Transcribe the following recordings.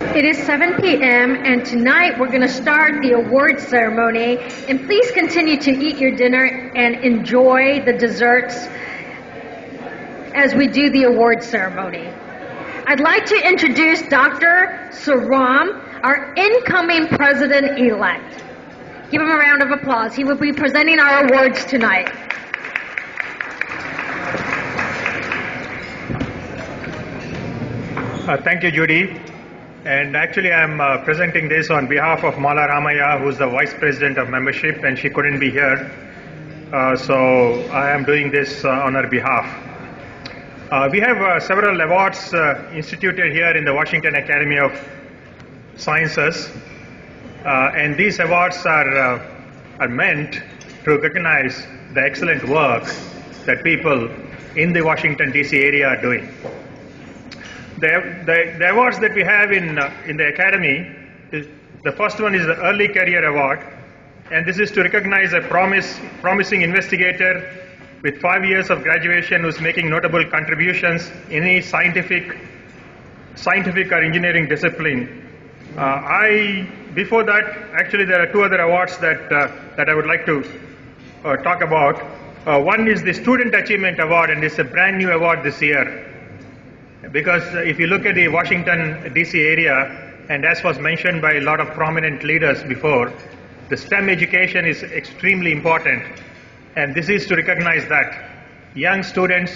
It is 7 p.m. and tonight we're going to start the awards ceremony, and please continue to eat your dinner and enjoy the desserts as we do the awards ceremony. I'd like to introduce Dr. Saram, our incoming president-elect. Give him a round of applause. He will be presenting our awards tonight. Thank you, Judy. And actually, I'm presenting this on behalf of Mala Ramaya, who's the Vice President of Membership, and she couldn't be here. So I am doing this on her behalf. We have several awards instituted here in the Washington Academy of Sciences. And these awards are meant to recognize the excellent work that people in the Washington, D.C. area are doing. The awards that we have in the Academy, the first one is the Early Career Award, and this is to recognize a promising investigator with 5 years of graduation who's making notable contributions in any scientific or engineering discipline. Before that, actually there are two other awards that I would like to talk about. One is the Student Achievement Award, and it's a brand new award this year. Because if you look at the Washington, D.C. area, and as was mentioned by a lot of prominent leaders before, the STEM education is extremely important. And this is to recognize that young students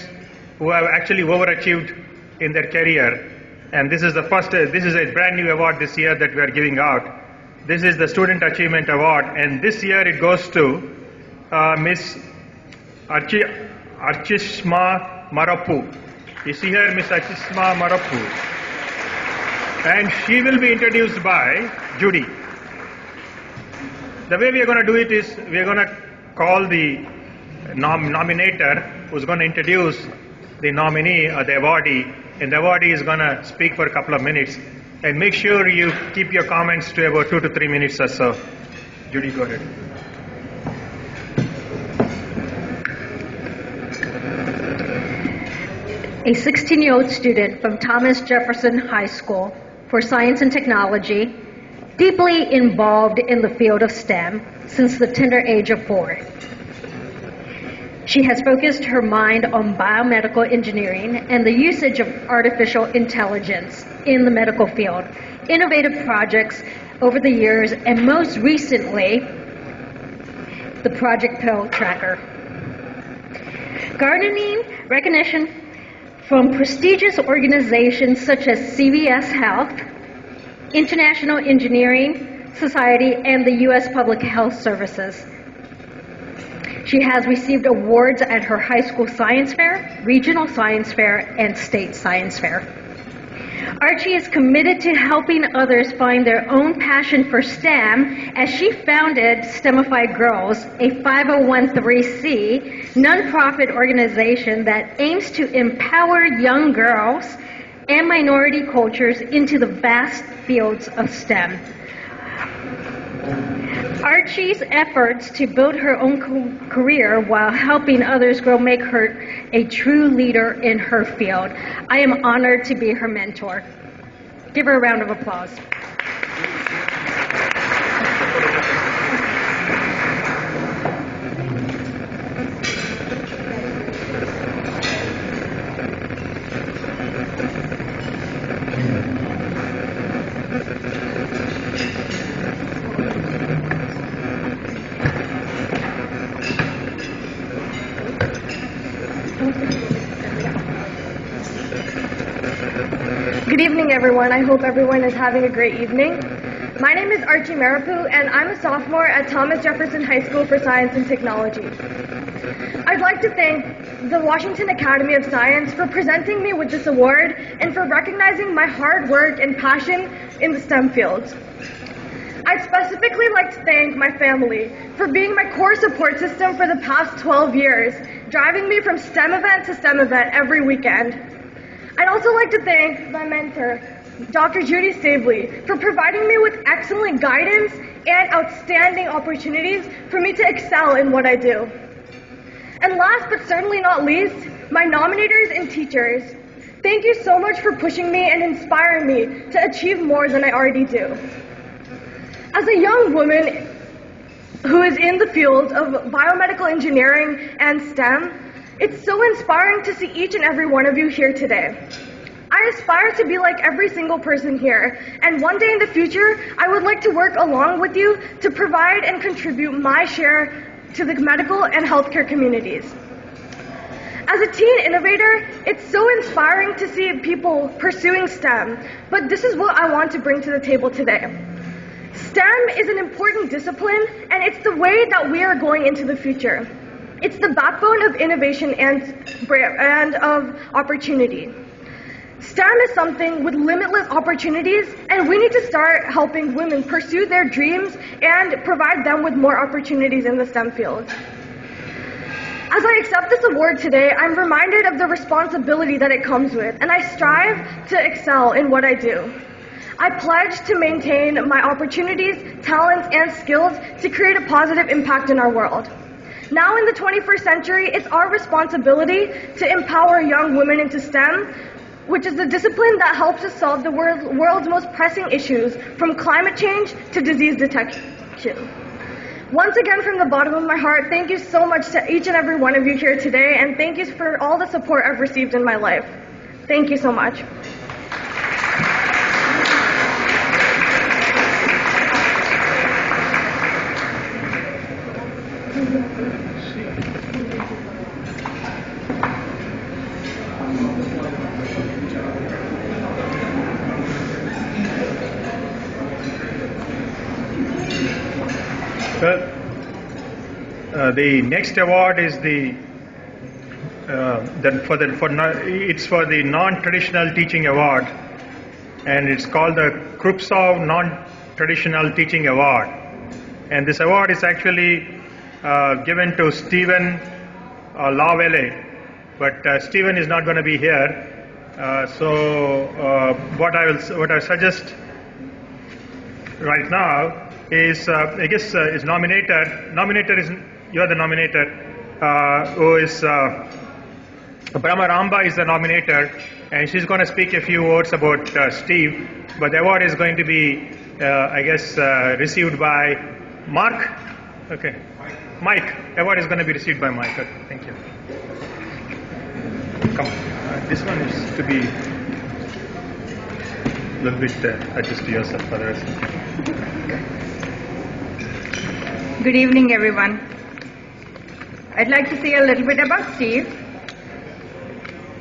who have actually overachieved in their career. And this is a brand new award this year that we are giving out. This is the Student Achievement Award, and this year it goes to Miss Archishma Marapu. You see here Miss Archishma Marapu. And she will be introduced by Judy. The way we are going to do it is we are going to call the nominator who's going to introduce the nominee or the awardee, and the awardee is going to speak for a couple of minutes. And make sure you keep your comments to about 2 to 3 minutes or so. Judy, go ahead. A 16-year-old student from Thomas Jefferson High School for Science and Technology, deeply involved in the field of STEM since the tender age of 4. She has focused her mind on biomedical engineering and the usage of artificial intelligence in the medical field, innovative projects over the years, and most recently, the Project Pill Tracker. Garnering recognition from prestigious organizations such as CVS Health, International Engineering Society, and the U.S. Public Health Services. She has received awards at her high school science fair, regional science fair, and state science fair. Archie is committed to helping others find their own passion for STEM as she founded STEMify Girls, a 501(c) nonprofit organization that aims to empower young girls and minority cultures into the vast fields of STEM. Archie's efforts to build her own career while helping others grow make her a true leader in her field. I am honored to be her mentor. Give her a round of applause. Good evening, everyone. I hope everyone is having a great evening. My name is Archie Marapu, and I'm a sophomore at Thomas Jefferson High School for Science and Technology. I'd like to thank the Washington Academy of Science for presenting me with this award and for recognizing my hard work and passion in the STEM fields. I'd specifically like to thank my family for being my core support system for the past 12 years, driving me from STEM event to STEM event every weekend. I'd also like to thank my mentor, Dr. Judy Stabley, for providing me with excellent guidance and outstanding opportunities for me to excel in what I do. And last but certainly not least, my nominators and teachers. Thank you so much for pushing me and inspiring me to achieve more than I already do. As a young woman who is in the field of biomedical engineering and STEM, it's so inspiring to see each and every one of you here today. I aspire to be like every single person here, and one day in the future, I would like to work along with you to provide and contribute my share to the medical and healthcare communities. As a teen innovator, it's so inspiring to see people pursuing STEM, but this is what I want to bring to the table today. STEM is an important discipline, and it's the way that we are going into the future. It's the backbone of innovation and of opportunity. STEM is something with limitless opportunities, and we need to start helping women pursue their dreams and provide them with more opportunities in the STEM field. As I accept this award today, I'm reminded of the responsibility that it comes with, and I strive to excel in what I do. I pledge to maintain my opportunities, talents, and skills to create a positive impact in our world. Now in the 21st century, it's our responsibility to empower young women into STEM, which is the discipline that helps us solve the world's most pressing issues, from climate change to disease detection. Once again, from the bottom of my heart, thank you so much to each and every one of you here today, and thank you for all the support I've received in my life. Thank you so much. The next award is it's for the non-traditional teaching award, and it's called the Krupsov Non-Traditional Teaching Award. And this award is actually given to Stephen Lavelle, but Stephen is not going to be here. What I suggest right now is is nominator is you are the nominator, who is Brahma Ramba is the nominator, and she's going to speak a few words about Steve, but the award is going to be received by Mark. Okay, Mike. Award is going to be received by Mike. Okay, thank you. Come on. This one is to be a little bit adjust to yourself, otherwise. Good evening, everyone. I'd like to say a little bit about Steve.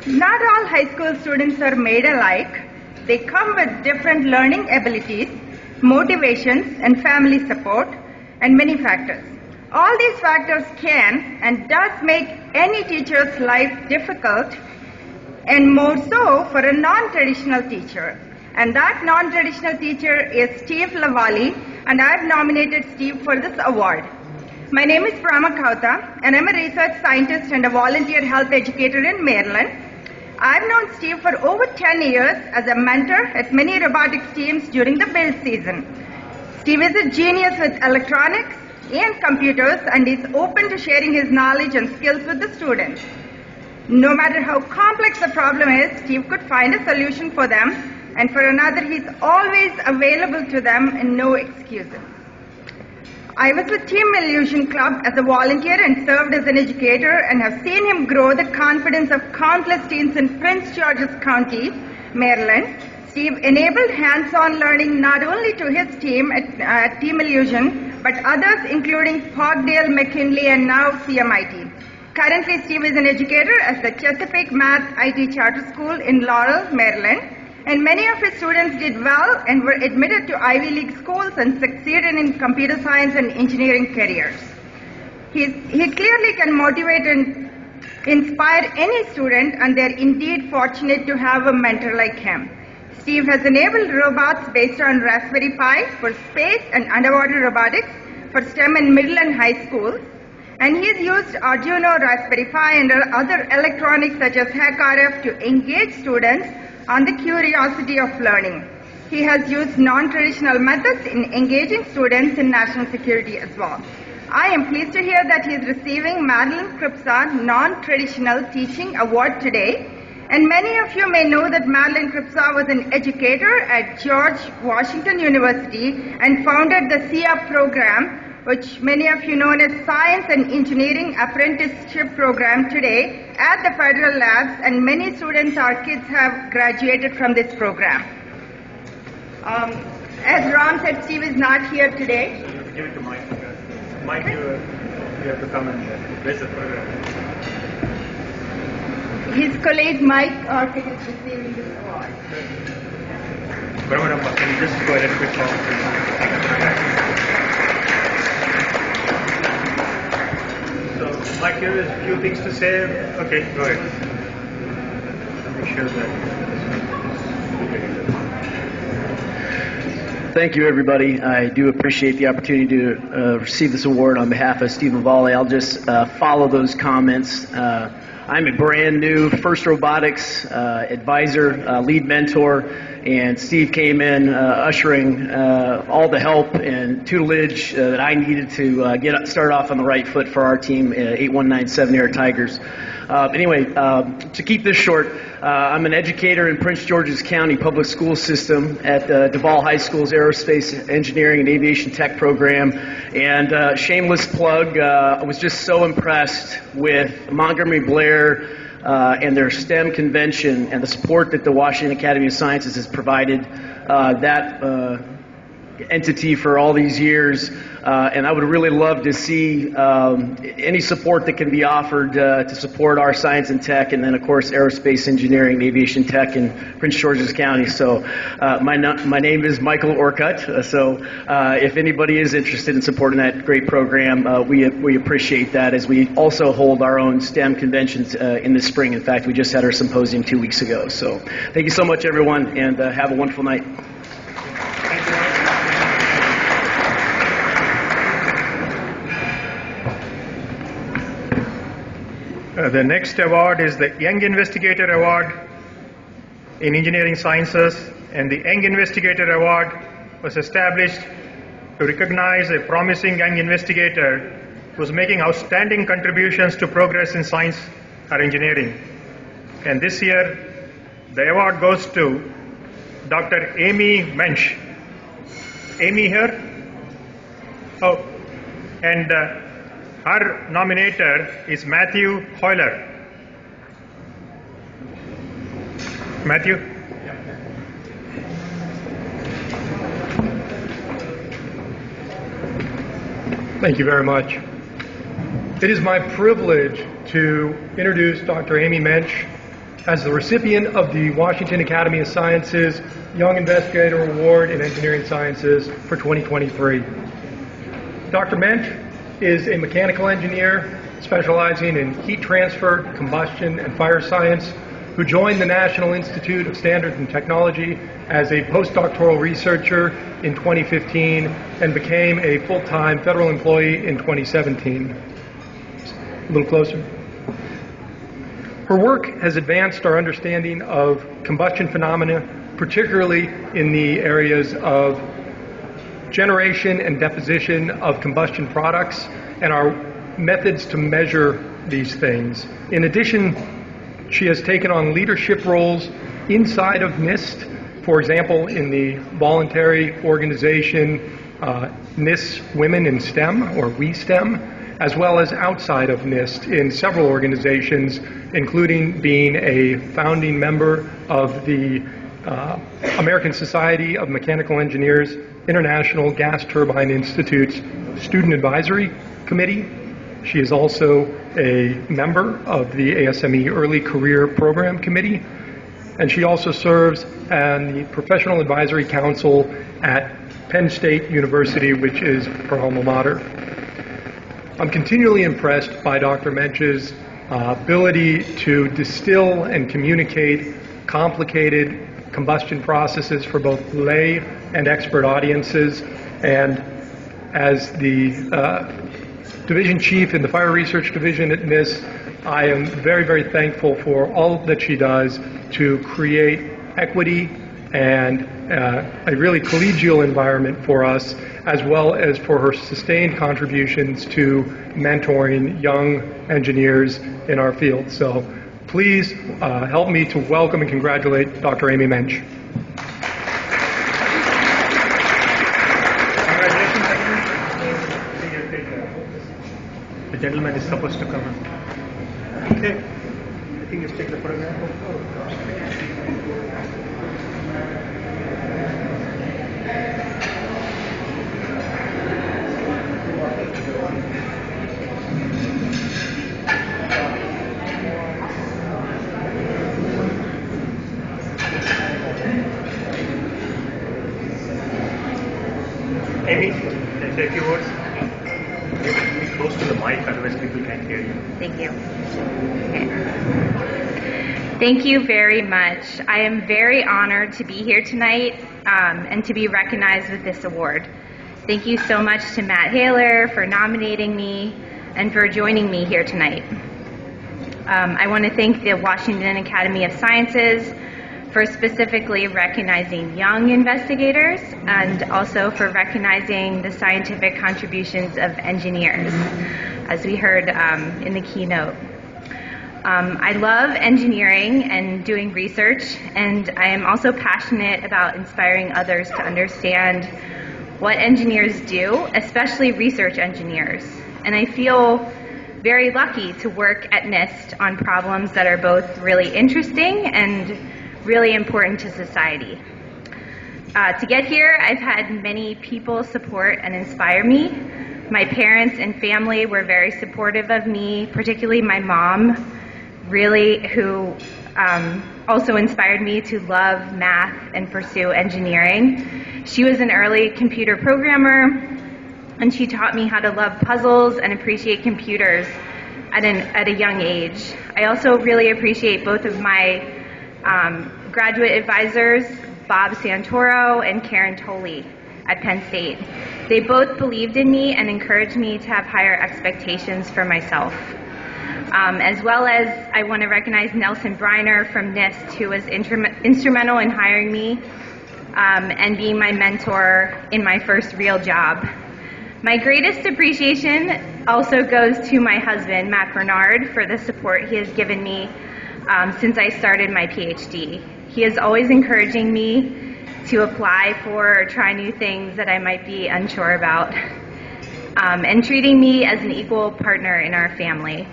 Not all high school students are made alike. They come with different learning abilities, motivations, and family support, and many factors. All these factors can and does make any teacher's life difficult, and more so for a non-traditional teacher. And that non-traditional teacher is Steve Lavelle, and I've nominated Steve for this award. My name is Prama Kauta, and I'm a research scientist and a volunteer health educator in Maryland. I've known Steve for over 10 years as a mentor at many robotics teams during the build season. Steve is a genius with electronics and computers, and is open to sharing his knowledge and skills with the students. No matter how complex the problem is, Steve could find a solution for them, and for another, he's always available to them and no excuses. I was with Team Illusion Club as a volunteer and served as an educator, and have seen him grow the confidence of countless teens in Prince George's County, Maryland. Steve enabled hands-on learning not only to his team at Team Illusion, but others including Pogdale, McKinley, and now CMIT. Currently, Steve is an educator at the Chesapeake Math IT Charter School in Laurel, Maryland. And many of his students did well and were admitted to Ivy League schools and succeeded in computer science and engineering careers. He clearly can motivate and inspire any student, and they're indeed fortunate to have a mentor like him. Steve has enabled robots based on Raspberry Pi for space and underwater robotics for STEM in middle and high schools. And he's used Arduino, Raspberry Pi, and other electronics such as HackRF to engage students on the curiosity of learning. He has used non-traditional methods in engaging students in national security as well. I am pleased to hear that he is receiving Madeline Krupsa Non-Traditional Teaching Award today, And many of you may know that Madeline Cripsaw was an educator at George Washington University and founded the SIA program, which many of you know as Science and Engineering Apprenticeship Program today at the federal labs, and many students, our kids, have graduated from this program. As Ron said, Steve is not here today. Give it to Mike. Mike, you have to come and raise the program. His colleague Mike Orchid is receiving this award. Brahmanamma, can you just go ahead and quick So, Mike, here is a few things to say. Okay, go ahead. Make sure that. Thank you, everybody. I do appreciate the opportunity to receive this award on behalf of Stephen Valle. I'll just follow those comments. I'm a brand new FIRST Robotics advisor, lead mentor, and Steve came in ushering all the help and tutelage that I needed to start off on the right foot for our team, 8197 Air Tigers. Anyway, to keep this short, I'm an educator in Prince George's County Public School System at Duval High School's Aerospace Engineering and Aviation Tech program. And shameless plug, I was just so impressed with Montgomery Blair and their STEM convention and the support that the Washington Academy of Sciences has provided that entity for all these years. And I would really love to see any support that can be offered to support our science and tech, and then of course aerospace engineering and aviation tech in Prince George's County. So my name is Michael Orcutt. So if anybody is interested in supporting that great program, we appreciate that, as we also hold our own STEM conventions in the spring. In fact, we just had our symposium 2 weeks ago. So thank you so much, everyone, and have a wonderful night. Thank you. The next award is the Young Investigator Award in Engineering Sciences, and the Young Investigator Award was established to recognize a promising young investigator who is making outstanding contributions to progress in science or engineering. And this year, the award goes to Dr. Amy Mensch. Amy here? Oh, and her nominator is Matthew Hoyler. Matthew? Thank you very much. It is my privilege to introduce Dr. Amy Mensch as the recipient of the Washington Academy of Sciences Young Investigator Award in Engineering Sciences for 2023. Dr. Mensch is a mechanical engineer specializing in heat transfer, combustion, and fire science, who joined the National Institute of Standards and Technology as a postdoctoral researcher in 2015 and became a full-time federal employee in 2017. A little closer. Her work has advanced our understanding of combustion phenomena, particularly in the areas of generation and deposition of combustion products and our methods to measure these things. In addition, she has taken on leadership roles inside of NIST, for example, in the voluntary organization NIST Women in STEM, or We STEM, as well as outside of NIST in several organizations, including being a founding member of the American Society of Mechanical Engineers International Gas Turbine Institute's Student Advisory Committee. She is also a member of the ASME Early Career Program Committee, and she also serves on the Professional Advisory Council at Penn State University, which is her alma mater. I'm continually impressed by Dr. Mensch's ability to distill and communicate complicated combustion processes for both lay and expert audiences. And as the division chief in the fire research division at NIST, I am very, very thankful for all that she does to create equity and a really collegial environment for us, as well as for her sustained contributions to mentoring young engineers in our field. So Please help me to welcome and congratulate Dr. Amy Mensch. Congratulations, the gentleman is supposed to come in. Okay. I think you take the photograph. Amy, can I say a few words? You have to be close to the mic, otherwise people can't hear you. Thank you. Okay. Thank you very much. I am very honored to be here tonight and to be recognized with this award. Thank you so much to Matt Haler for nominating me and for joining me here tonight. I want to thank the Washington Academy of Sciences for specifically recognizing young investigators and also for recognizing the scientific contributions of engineers, as we heard in the keynote. I love engineering and doing research, and I am also passionate about inspiring others to understand what engineers do, especially research engineers. And I feel very lucky to work at NIST on problems that are both really interesting and really important to society. To get here, I've had many people support and inspire me. My parents and family were very supportive of me, particularly my mom, really, who also inspired me to love math and pursue engineering. She was an early computer programmer, and she taught me how to love puzzles and appreciate computers at a young age. I also really appreciate both of my graduate advisors, Bob Santoro and Karen Tolley at Penn State. They both believed in me and encouraged me to have higher expectations for myself. As well as I want to recognize Nelson Briner from NIST, who was instrumental in hiring me and being my mentor in my first real job. My greatest appreciation also goes to my husband, Matt Bernard, for the support he has given me since I started my PhD. He is always encouraging me to apply for or try new things that I might be unsure about, and treating me as an equal partner in our family.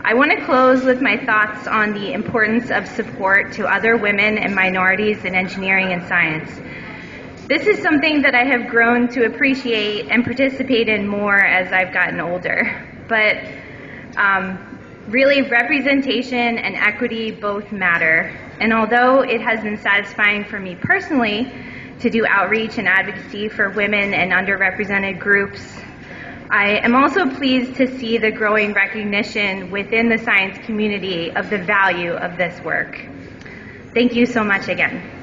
I want to close with my thoughts on the importance of support to other women and minorities in engineering and science. This is something that I have grown to appreciate and participate in more as I've gotten older. But really, representation and equity both matter. And although it has been satisfying for me personally to do outreach and advocacy for women and underrepresented groups, I am also pleased to see the growing recognition within the science community of the value of this work. Thank you so much again.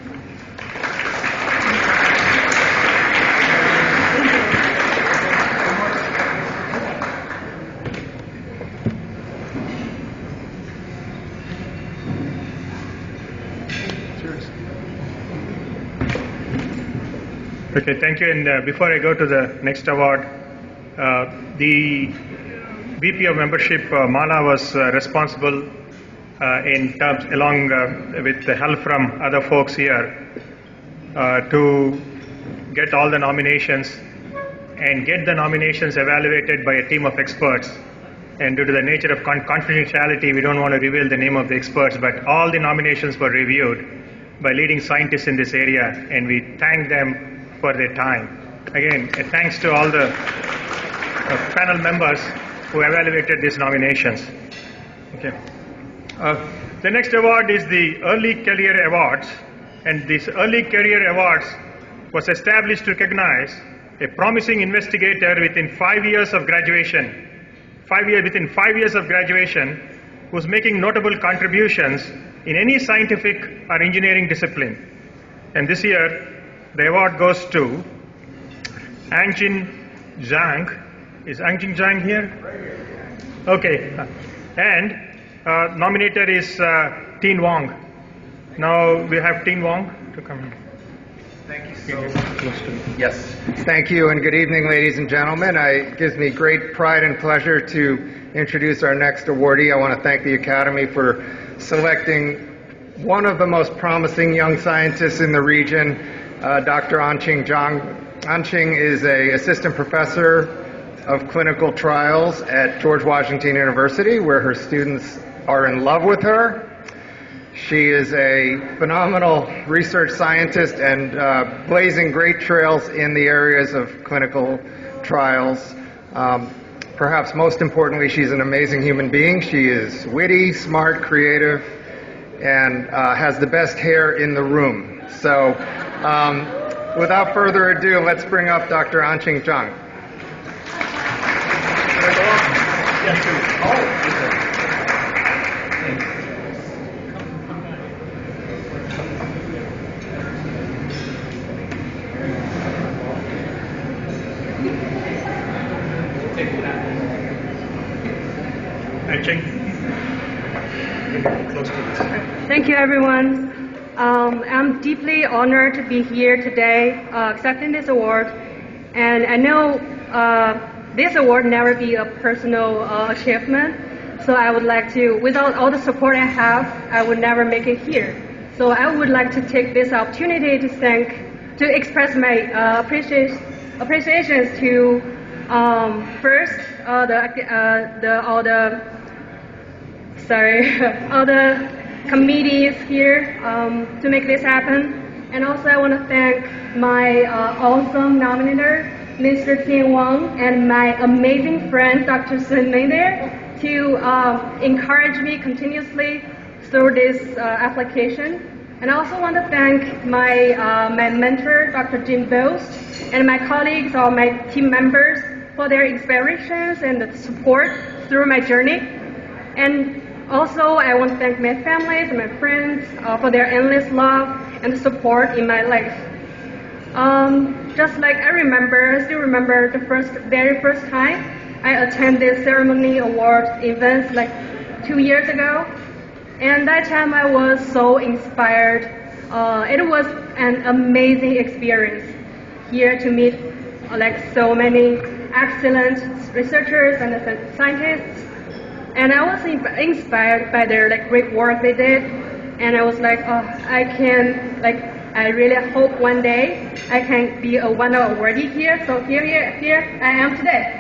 Okay, thank you. And before I go to the next award, the VP of Membership, Mala, was responsible in terms, along with the help from other folks here, to get all the nominations and get the nominations evaluated by a team of experts. And due to the nature of confidentiality, we don't want to reveal the name of the experts, but all the nominations were reviewed by leading scientists in this area, and we thank them for their time. Again, a thanks to all the panel members who evaluated these nominations. Okay. The next award is the Early Career Awards, and this Early Career Awards was established to recognize a promising investigator within 5 years of graduation, within 5 years of graduation, who's making notable contributions in any scientific or engineering discipline. And this year, the award goes to Angjin Zhang. Is Angjin Zhang here? Okay. And nominator is Tin Wong. Now we have Tin Wong to come in. Thank you so much. Yes. Thank you, and good evening, ladies and gentlemen. It gives me great pride and pleasure to introduce our next awardee. I want to thank the Academy for selecting one of the most promising young scientists in the region, Dr. Anqing Zhang. Anqing is an assistant professor of clinical trials at George Washington University, where her students are in love with her. She is a phenomenal research scientist and blazing great trails in the areas of clinical trials. Perhaps most importantly, she's an amazing human being. She is witty, smart, creative, and has the best hair in the room. So without further ado, let's bring up Dr. Anqing Zhang. Thank you, everyone. I'm deeply honored to be here today accepting this award. And I know this award never be a personal achievement. So I would like to, without all the support I have, I would never make it here. So I would like to take this opportunity to express my appreciations to first all the committees here to make this happen. And also I want to thank my awesome nominator, Mr. Tian Wang, and my amazing friend, Dr. Sun Mei there, to encourage me continuously through this application. And I also want to thank my mentor, Dr. Jim Bose, and my colleagues or my team members for their inspirations and the support through my journey. And also, I want to thank my families and my friends for their endless love and support in my life. Just like I still remember the very first time I attended ceremony awards events like 2 years ago. And that time I was so inspired. It was an amazing experience here to meet so many excellent researchers and scientists. And I was inspired by their great work they did. And I was like, I really hope one day I can be one awardee here. So here I am today.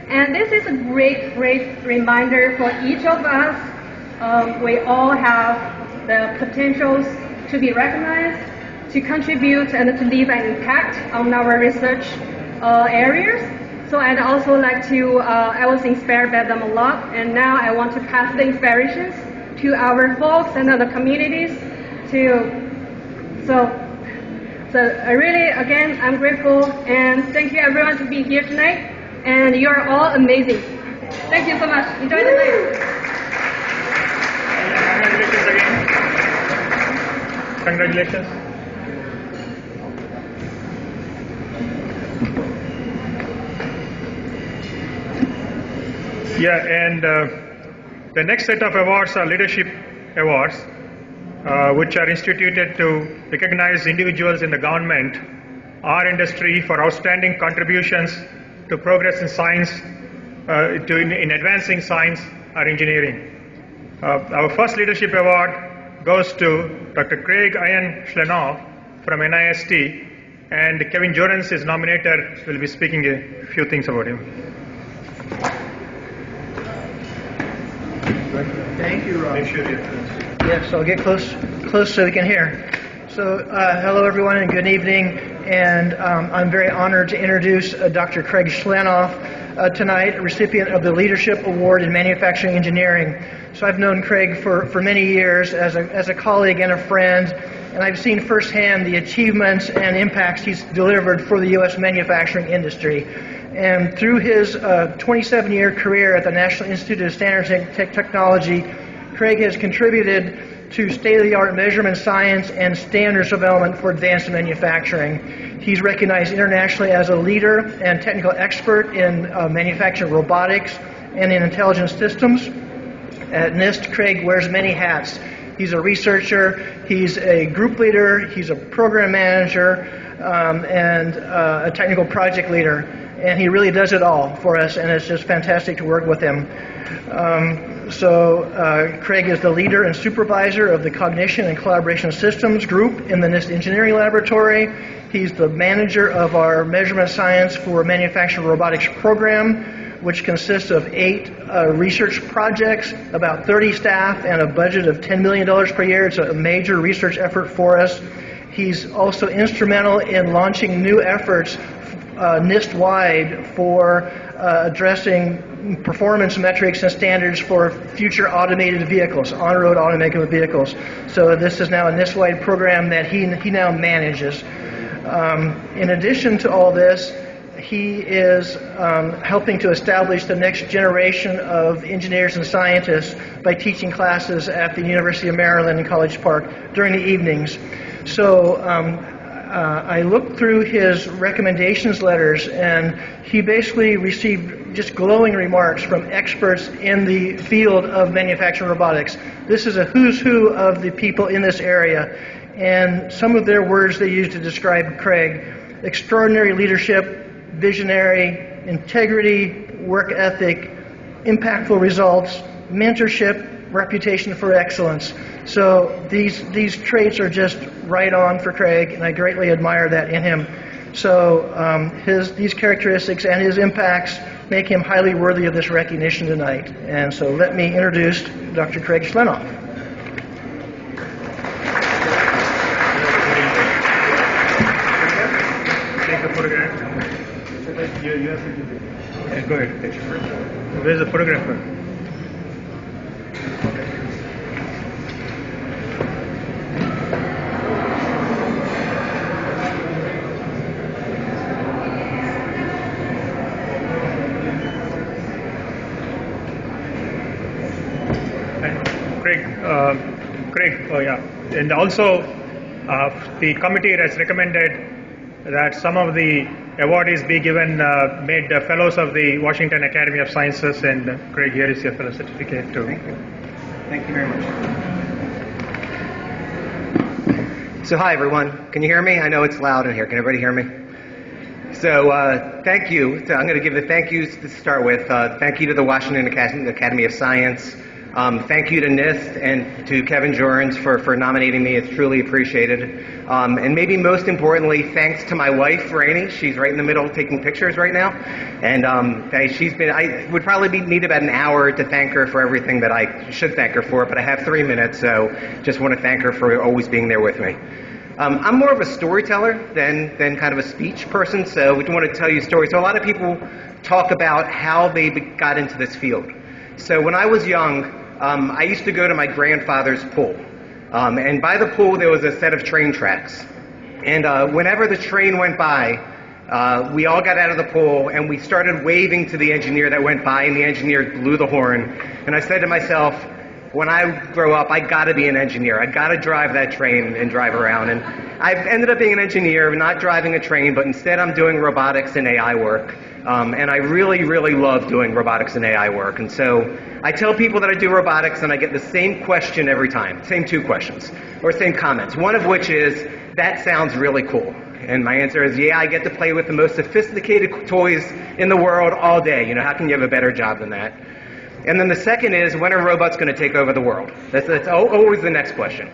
And this is a great reminder for each of us. We all have the potentials to be recognized, to contribute, and to leave an impact on our research areas. So I'd also like to, I was inspired by them a lot, and now I want to pass the inspirations to our folks and other communities so I really, again, I'm grateful, and thank you everyone to be here tonight, and you're all amazing. Thank you so much. Enjoy the night. Congratulations. Yeah, and the next set of awards are leadership awards, which are instituted to recognize individuals in the government or industry for outstanding contributions to progress in science, in advancing science or engineering. Our first leadership award goes to Dr. Craig Ian Schlenoff from NIST, and Kevin Jorens, his nominator, will be speaking a few things about him. Thank you, Rob. Make sure you Yes, I'll get close so we can hear. So, hello everyone and good evening. And I'm very honored to introduce Dr. Craig Schlenoff tonight, recipient of the Leadership Award in Manufacturing Engineering. So I've known Craig for many years as a colleague and a friend, and I've seen firsthand the achievements and impacts he's delivered for the U.S. manufacturing industry. And through his 27-year career at the National Institute of Standards and Technology, Craig has contributed to state-of-the-art measurement science and standards development for advanced manufacturing. He's recognized internationally as a leader and technical expert in manufacturing robotics and in intelligent systems. At NIST, Craig wears many hats. He's a researcher, he's a group leader, he's a program manager, and a technical project leader. And he really does it all for us, and it's just fantastic to work with him. Craig is the leader and supervisor of the Cognition and Collaboration Systems group in the NIST Engineering Laboratory. He's the manager of our Measurement Science for Manufacturing Robotics program, which consists of 8 research projects, about 30 staff, and a budget of $10 million per year. It's a major research effort for us. He's also instrumental in launching new efforts NIST-wide for addressing performance metrics and standards for future automated vehicles, on-road automated vehicles. So this is now a NIST-wide program that he now manages. In addition to all this, he is helping to establish the next generation of engineers and scientists by teaching classes at the University of Maryland in College Park during the evenings. So I looked through his recommendations letters, and he basically received just glowing remarks from experts in the field of manufacturing robotics. This is a who's who of the people in this area, and some of their words they used to describe Craig: extraordinary leadership, visionary, integrity, work ethic, impactful results, mentorship, reputation for excellence. So these traits are just right on for Craig, and I greatly admire that in him. So these characteristics and his impacts make him highly worthy of this recognition tonight. And so let me introduce Dr. Craig Schlenoff. Take the photograph. Yeah, go ahead. Where's the photographer? Craig, and also the committee has recommended that some of the awardees be given made fellows of the Washington Academy of Sciences, and Craig, here is your fellow certificate too. Thank you very much. So hi everyone, can you hear me? I know it's loud in here, can everybody hear me? So thank you. So I'm going to give the thank yous to start with. Thank you to the Washington Academy of Science. Thank you to NIST and to Kevin Jorans for nominating me. It's truly appreciated. And maybe most importantly, thanks to my wife, Rainey. She's right in the middle taking pictures right now. And I would probably need about an hour to thank her for everything that I should thank her for, but I have 3 minutes, so just want to thank her for always being there with me. I'm more of a storyteller than kind of a speech person, so we want to tell you stories. So a lot of people talk about how they got into this field. So when I was young, I used to go to my grandfather's pool. And by the pool, there was a set of train tracks. And whenever the train went by, we all got out of the pool and we started waving to the engineer that went by, and the engineer blew the horn. And I said to myself, when I grow up, I got to be an engineer. I got to drive that train and drive around. And I've ended up being an engineer, not driving a train, but instead I'm doing robotics and AI work. And I really, really love doing robotics and AI work. And so I tell people that I do robotics, and I get the same question every time, same 2 questions, or same comments, one of which is, that sounds really cool. And my answer is, yeah, I get to play with the most sophisticated toys in the world all day. You know, how can you have a better job than that? And then the second is, when are robots going to take over the world? That's always the next question.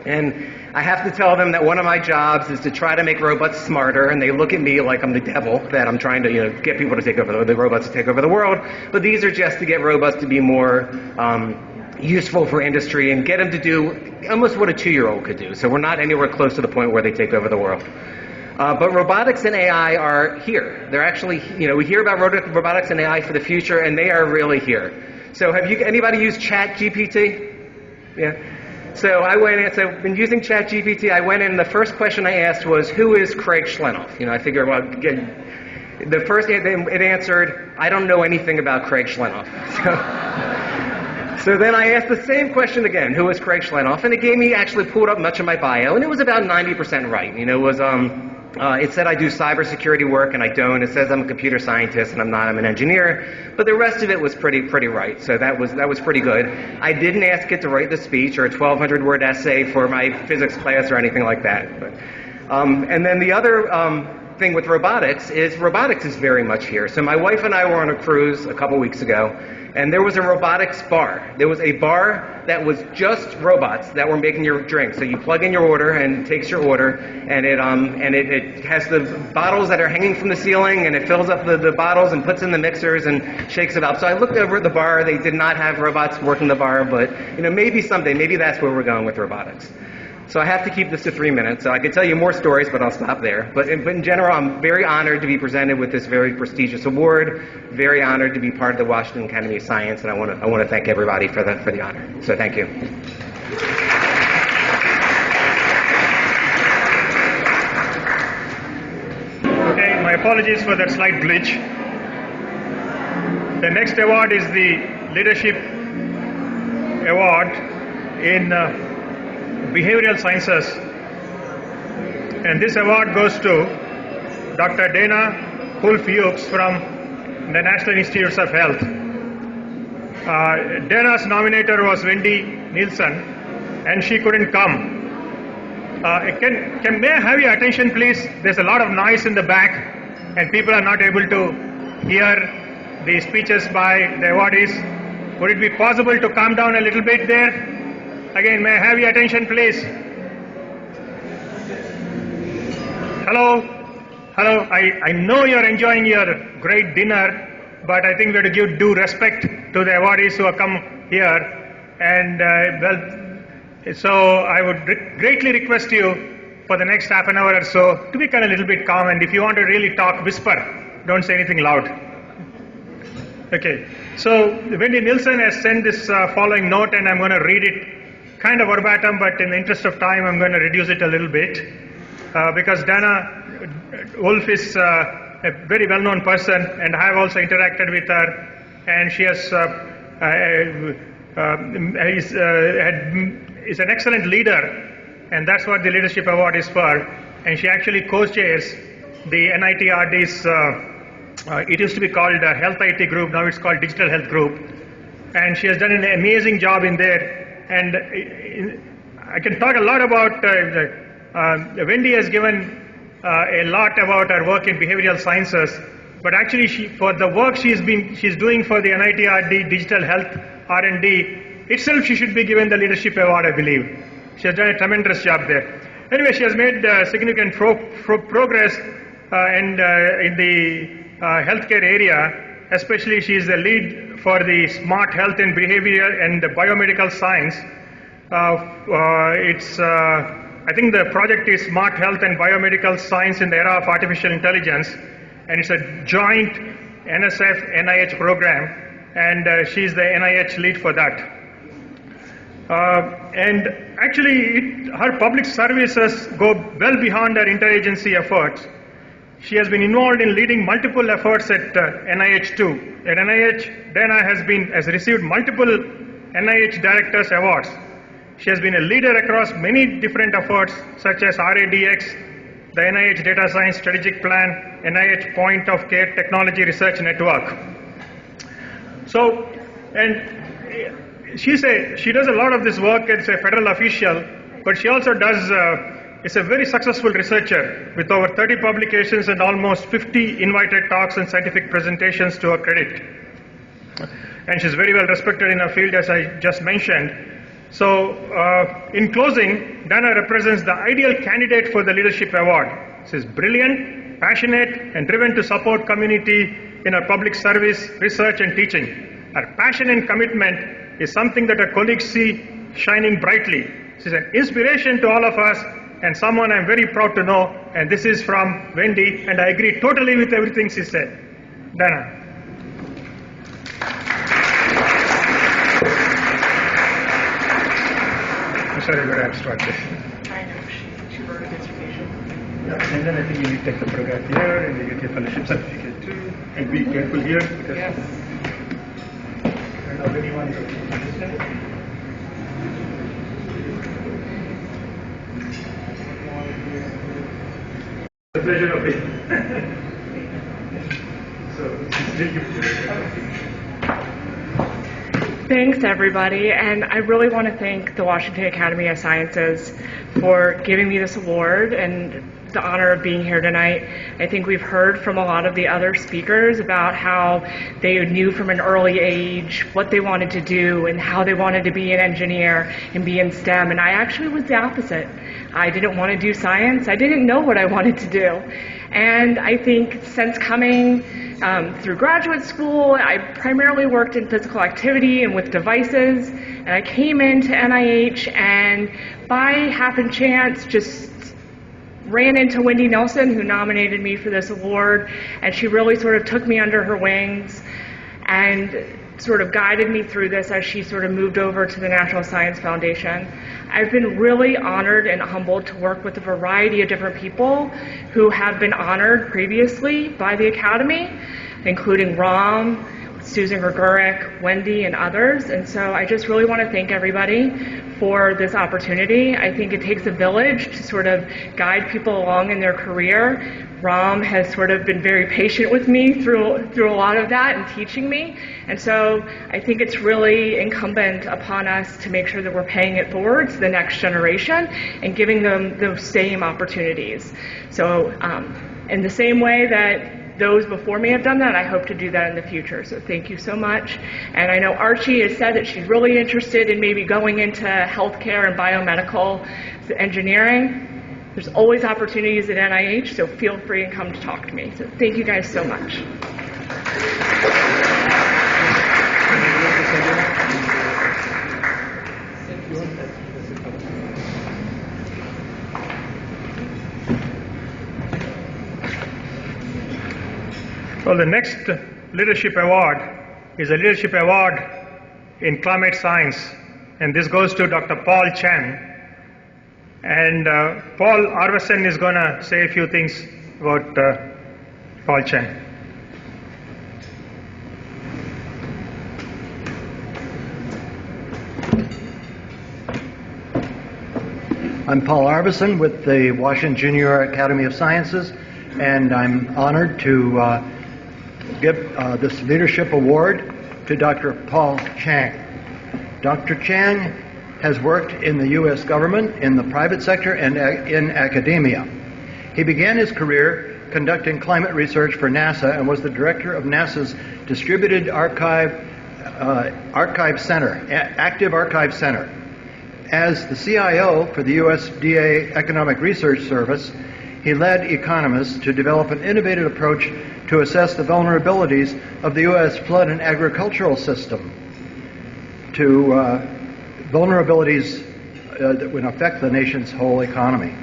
And I have to tell them that one of my jobs is to try to make robots smarter, and they look at me like I'm the devil, that I'm trying to get people to take over the robots to take over the world. But these are just to get robots to be more useful for industry and get them to do almost what a 2-year-old could do. So we're not anywhere close to the point where they take over the world. But robotics and AI are here. They're actually, we hear about robotics and AI for the future, and they are really here. So anybody used ChatGPT? Yeah. So I've been using ChatGPT. I went in, and the first question I asked was, who is Craig Schlenoff? I figured, well, the first, it answered, I don't know anything about Craig Schlenoff. So then I asked the same question again, who is Craig Schlenoff? And it actually pulled up much of my bio, and it was about 90% right. It said I do cybersecurity work, and I don't. It says I'm a computer scientist, and I'm not. I'm an engineer. But the rest of it was pretty right. So that was pretty good. I didn't ask it to write the speech or a 1,200-word essay for my physics class or anything like that. But And then the other thing with robotics is very much here. So my wife and I were on a cruise a couple weeks ago, and there was a robotics bar. There was a bar that was just robots that were making your drink. So you plug in your order and it takes your order, and it has the bottles that are hanging from the ceiling, and it fills up the bottles and puts in the mixers and shakes it up. So I looked over at the bar. They did not have robots working the bar, but maybe someday, maybe that's where we're going with robotics. So I have to keep this to 3 minutes. So I could tell you more stories, but I'll stop there. But in general, I'm very honored to be presented with this very prestigious award. Very honored to be part of the Washington Academy of Science, and I want to thank everybody for the honor. So thank you. Okay, my apologies for that slight glitch. The next award is the Leadership Award in Behavioral Sciences, and this award goes to Dr. Dana Wolf-Hughes from the National Institutes of Health. Dana's nominator was Wendy Nielsen, and she couldn't come. May I have your attention, please? There's a lot of noise in the back, and people are not able to hear the speeches by the awardees. Would it be possible to calm down a little bit there? Again, may I have your attention, please? Hello? Hello? I know you're enjoying your great dinner, but I think we have to give due respect to the awardees who have come here. And, so I would greatly request you for the next half an hour or so to be kind of a little bit calm, and if you want to really talk, whisper. Don't say anything loud. Okay. So Wendy Nielsen has sent this following note, and I'm going to read it kind of verbatim, but in the interest of time, I'm going to reduce it a little bit because Dana Wolf is a very well-known person, and I have also interacted with her, and she has is an excellent leader, and that's what the Leadership Award is for. And she actually co-chairs the NITRD's, it used to be called Health IT Group, now it's called Digital Health Group, and she has done an amazing job in there. And I can talk a lot about, Wendy has given a lot about her work in behavioral sciences, but actually for the work she's doing for the NITRD Digital Health R&D itself, she should be given the Leadership Award, I believe. She has done a tremendous job there. Anyway, she has made significant progress in the healthcare area. Especially, she is the lead for the smart health and behavior and the biomedical science. I think the project is Smart Health and Biomedical Science in the Era of Artificial Intelligence, and it's a joint NSF-NIH program, and she's the NIH lead for that. And actually, her public services go well beyond her interagency efforts. She has been involved in leading multiple efforts at NIH too. At NIH, Dana has received multiple NIH Directors Awards. She has been a leader across many different efforts such as RADX, the NIH Data Science Strategic Plan, NIH Point of Care Technology Research Network. So, and she does a lot of this work as a federal official, but she also is a very successful researcher with over 30 publications and almost 50 invited talks and scientific presentations to her credit. And she's very well respected in her field, as I just mentioned. So, in closing, Dana represents the ideal candidate for the Leadership Award. She's brilliant, passionate, and driven to support community in her public service, research, and teaching. Her passion and commitment is something that her colleagues see shining brightly. She's an inspiration to all of us, and someone I'm very proud to know, and this is from Wendy, and I agree totally with everything she said. Dana. I'm sorry, I'm going to abstract this. I know, she wrote a dissertation. Yeah, and then I think you need to take the photograph here, and you get your fellowship certificate too, and be careful here. Yes. And now when you want to understand. The pleasure of it. So, still give it. Thanks, everybody, and I really want to thank the Washington Academy of Sciences for giving me this award and the honor of being here tonight. I think we've heard from a lot of the other speakers about how they knew from an early age what they wanted to do and how they wanted to be an engineer and be in STEM. And I actually was the opposite. I didn't want to do science. I didn't know what I wanted to do. And I think since coming through graduate school, I primarily worked in physical activity and with devices. And I came into NIH and by happen chance just ran into Wendy Nelson, who nominated me for this award. And she really sort of took me under her wings and sort of guided me through this as she sort of moved over to the National Science Foundation. I've been really honored and humbled to work with a variety of different people who have been honored previously by the Academy, including Ram, Susan Gregoric, Wendy, and others. And so I just really want to thank everybody for this opportunity. I think it takes a village to sort of guide people along in their career. Ram has sort of been very patient with me through a lot of that and teaching me. And so I think it's really incumbent upon us to make sure that we're paying it forward to the next generation and giving them those same opportunities. So in the same way that those before me have done that, I hope to do that in the future. So thank you so much. And I know Archie has said that she's really interested in maybe going into healthcare and biomedical engineering. There's always opportunities at NIH, so feel free and come to talk to me. So thank you guys so much. Well, the next leadership award is a leadership award in climate science, and this goes to Dr. Paul Chan. And Paul Arveson is going to say a few things about Paul Chan. I'm Paul Arveson with the Washington Junior Academy of Sciences, and I'm honored to give this leadership award to Dr. Paul Chan. Dr. Chan has worked in the U.S. government, in the private sector, and in academia. He began his career conducting climate research for NASA and was the director of NASA's Distributed Archive Center, Active Archive Center. As the CIO for the USDA Economic Research Service, he led economists to develop an innovative approach to assess the vulnerabilities of the U.S. flood and agricultural system to vulnerabilities that would affect the nation's whole economy.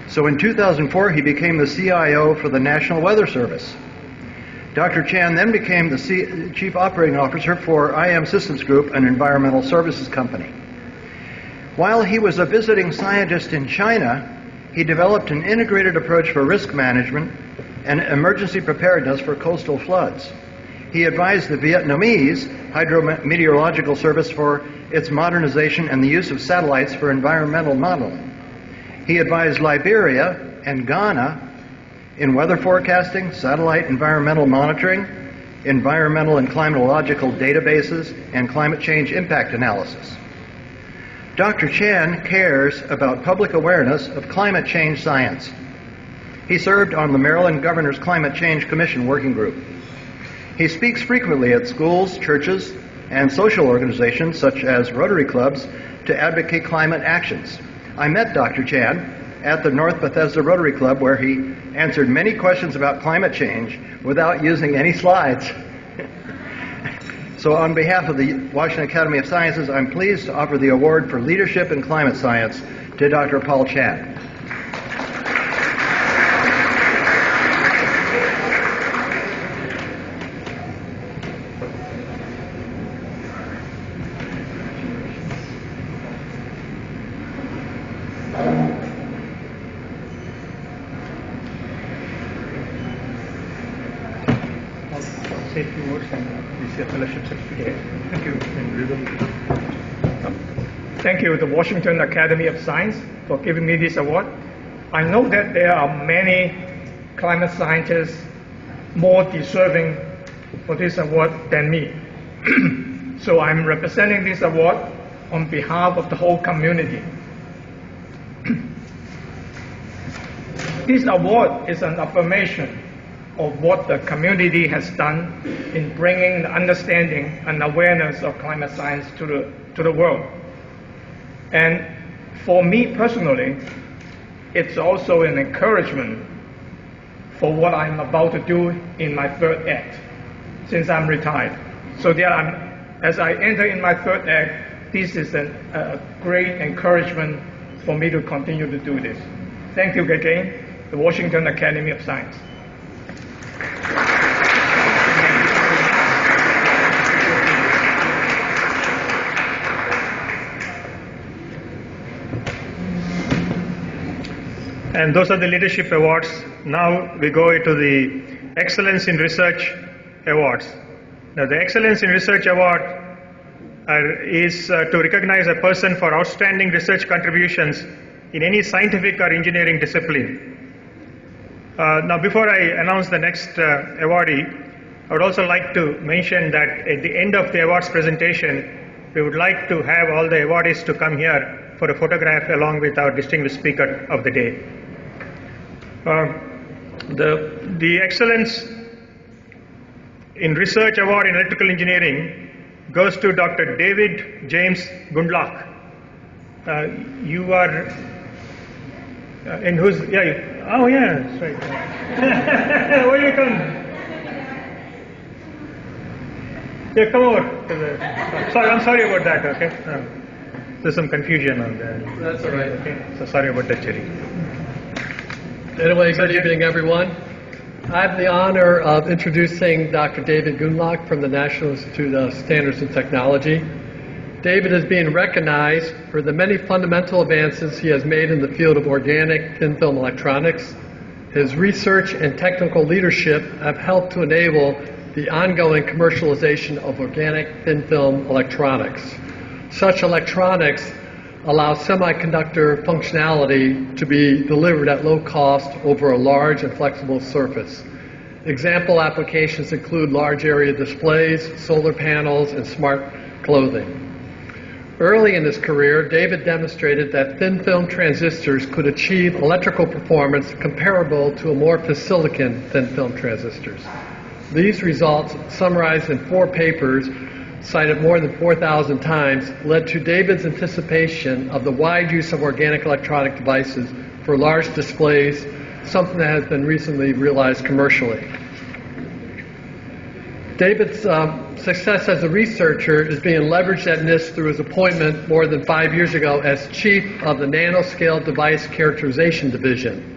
So in 2004, he became the CIO for the National Weather Service. Dr. Chan then became the Chief Operating Officer for IM Systems Group, an environmental services company. While he was a visiting scientist in China, he developed an integrated approach for risk management and emergency preparedness for coastal floods. He advised the Vietnamese Hydrometeorological Service for its modernization and the use of satellites for environmental modeling. He advised Liberia and Ghana in weather forecasting, satellite environmental monitoring, environmental and climatological databases, and climate change impact analysis. Dr. Chan cares about public awareness of climate change science. He served on the Maryland Governor's Climate Change Commission Working Group. He speaks frequently at schools, churches, and social organizations such as Rotary Clubs to advocate climate actions. I met Dr. Chan at the North Bethesda Rotary Club, where he answered many questions about climate change without using any slides. So on behalf of the Washington Academy of Sciences, I'm pleased to offer the award for leadership in climate science to Dr. Paul Chan. Say a few words and receive a fellowship certificate. Thank you. Thank you, the Washington Academy of Science, for giving me this award. I know that there are many climate scientists more deserving for this award than me. So I'm representing this award on behalf of the whole community. this award is an affirmation of what the community has done in bringing the understanding and awareness of climate science to the world. And for me personally, it's also an encouragement for what I'm about to do in my third act, since I'm retired. So as I enter in my third act, this is a great encouragement for me to continue to do this. Thank you again, the Washington Academy of Science. And those are the leadership awards. Now we go into the Excellence in Research Awards. Now the Excellence in Research Award is to recognize a person for outstanding research contributions in any scientific or engineering discipline. Now before I announce the next awardee, I would also like to mention that at the end of the awards presentation, we would like to have all the awardees to come here for a photograph along with our distinguished speaker of the day. The Excellence in Research Award in Electrical Engineering goes to Dr. David James Gundlach. You are in whose? Yeah. Oh, yeah. That's right. Where you come? Yeah, come over. Sorry, I'm sorry about that. Okay. There's some confusion on that. That's all right. Okay. So sorry about that, Cherry. Anyway, good evening, everyone. I have the honor of introducing Dr. David Gundlach from the National Institute of Standards and Technology. David is being recognized for the many fundamental advances he has made in the field of organic thin film electronics. His research and technical leadership have helped to enable the ongoing commercialization of organic thin film electronics. Such electronics allow semiconductor functionality to be delivered at low cost over a large and flexible surface. Example applications include large area displays, solar panels, and smart clothing. Early in his career, David demonstrated that thin film transistors could achieve electrical performance comparable to amorphous silicon thin film transistors. These results, summarized in 4 papers, cited more than 4,000 times, led to David's anticipation of the wide use of organic electronic devices for large displays, something that has been recently realized commercially. David's success as a researcher is being leveraged at NIST through his appointment more than 5 years ago as chief of the Nanoscale Device Characterization Division.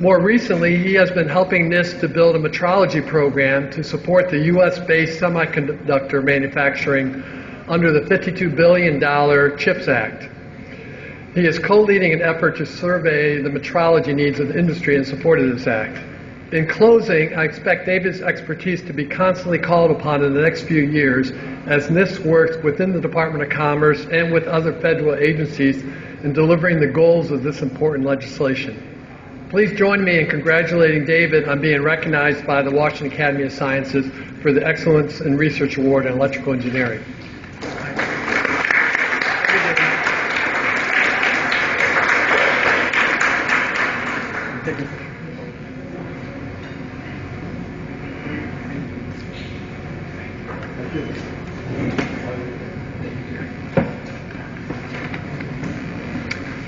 More recently, he has been helping NIST to build a metrology program to support the U.S.-based semiconductor manufacturing under the $52 billion CHIPS Act. He is co-leading an effort to survey the metrology needs of the industry in support of this act. In closing, I expect David's expertise to be constantly called upon in the next few years as NIST works within the Department of Commerce and with other federal agencies in delivering the goals of this important legislation. Please join me in congratulating David on being recognized by the Washington Academy of Sciences for the Excellence in Research Award in Electrical Engineering.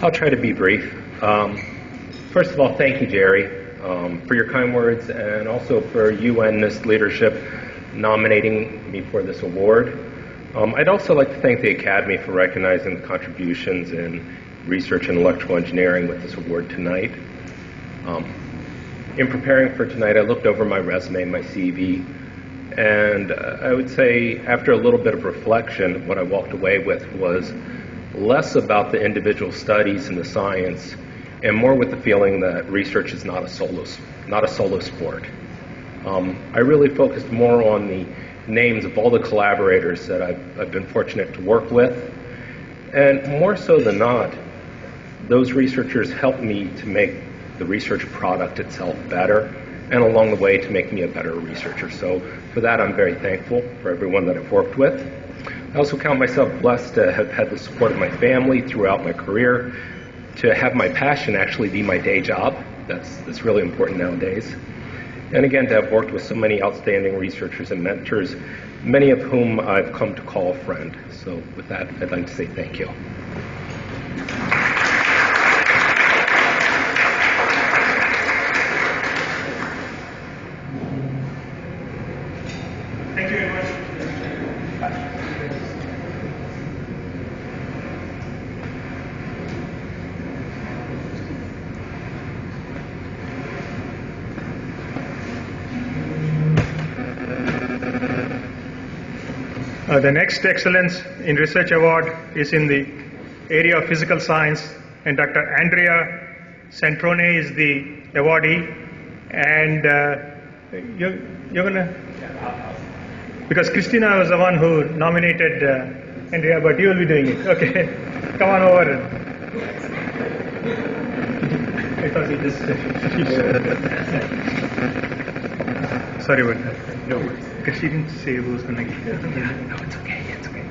I'll try to be brief. First of all, thank you, Jerry, for your kind words and also for you and this leadership nominating me for this award. I'd also like to thank the Academy for recognizing the contributions in research and electrical engineering with this award tonight. In preparing for tonight, I looked over my resume, my CV, and I would say after a little bit of reflection, what I walked away with was less about the individual studies and the science and more with the feeling that research is not a solo sport. I really focused more on the names of all the collaborators that I've been fortunate to work with, and more so than not, those researchers helped me to make the research product itself better, and along the way to make me a better researcher. So for that, I'm very thankful for everyone that I've worked with. I also count myself blessed to have had the support of my family throughout my career, to have my passion actually be my day job, that's really important nowadays. And again, to have worked with so many outstanding researchers and mentors, many of whom I've come to call a friend. So with that, I'd like to say thank you. Thank you very much. The next Excellence in Research Award is in the area of physical science, and Dr. Andrea Centrone is the awardee. And you're going to... Because Christina was the one who nominated Andrea, but you will be doing it. Okay, come on over. I thought you just... Sorry about that. No worries. Because she didn't say who was going to get it. No, it's okay. It's okay.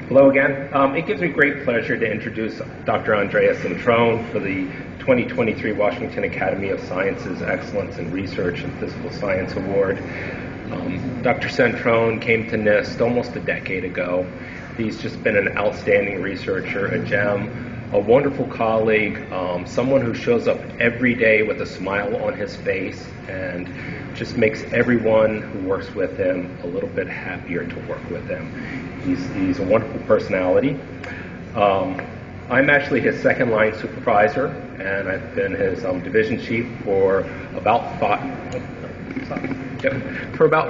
Hello again. It gives me great pleasure to introduce Dr. Andrea Centrone for the 2023 Washington Academy of Sciences Excellence in Research and Physical Science Award. Dr. Centrone came to NIST almost a decade ago. He's just been an outstanding researcher, a gem, a wonderful colleague, someone who shows up every day with a smile on his face and just makes everyone who works with him a little bit happier to work with him. He's a wonderful personality. I'm actually his second line supervisor, and I've been his division chief for about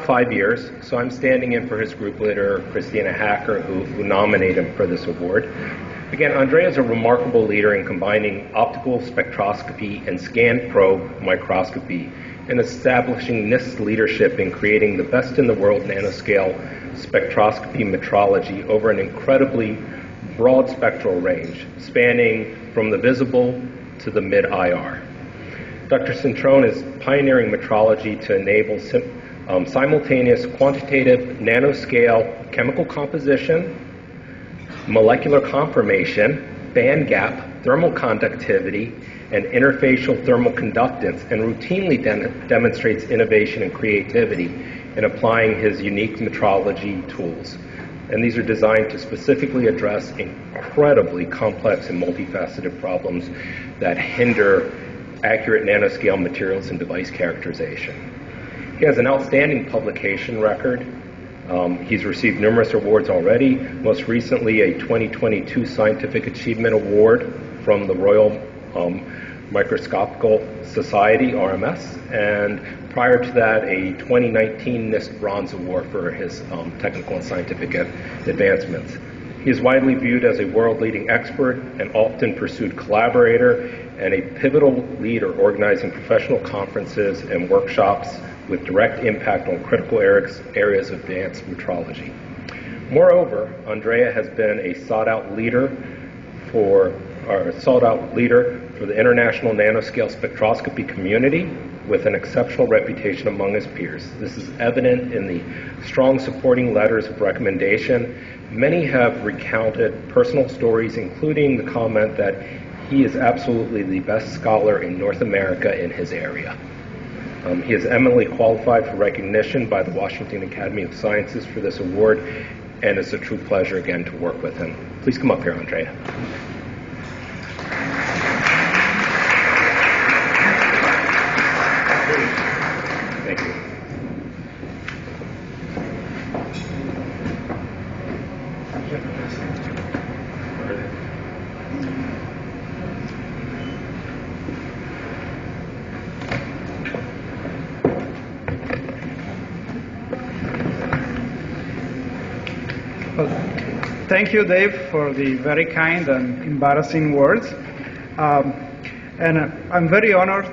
5 years. So I'm standing in for his group leader, Christina Hacker, who nominated him for this award. Again, Andrea is a remarkable leader in combining optical spectroscopy and scan probe microscopy and establishing NIST's leadership in creating the best in the world nanoscale spectroscopy metrology over an incredibly broad spectral range, spanning from the visible to the mid-IR. Dr. Centrone is pioneering metrology to enable simultaneous quantitative nanoscale chemical composition, molecular conformation, band gap, thermal conductivity, and interfacial thermal conductance, and routinely demonstrates innovation and creativity in applying his unique metrology tools. And these are designed to specifically address incredibly complex and multifaceted problems that hinder accurate nanoscale materials and device characterization. He has an outstanding publication record. He's received numerous awards already, most recently a 2022 Scientific Achievement Award from the Royal Microscopical Society, RMS, and prior to that a 2019 NIST Bronze Award for his technical and scientific advancements. He is widely viewed as a world-leading expert, an often pursued collaborator, and a pivotal leader organizing professional conferences and workshops with direct impact on critical areas of advanced metrology. Moreover, Andrea has been a sought-out leader for the international nanoscale spectroscopy community with an exceptional reputation among his peers. This is evident in the strong supporting letters of recommendation. Many have recounted personal stories, including the comment that he is absolutely the best scholar in North America in his area. He is eminently qualified for recognition by the Washington Academy of Sciences for this award, and it's a true pleasure again to work with him. Please come up here, Andrea. Thank you. Well, thank you, Dave, for the very kind and embarrassing words. And I'm very honored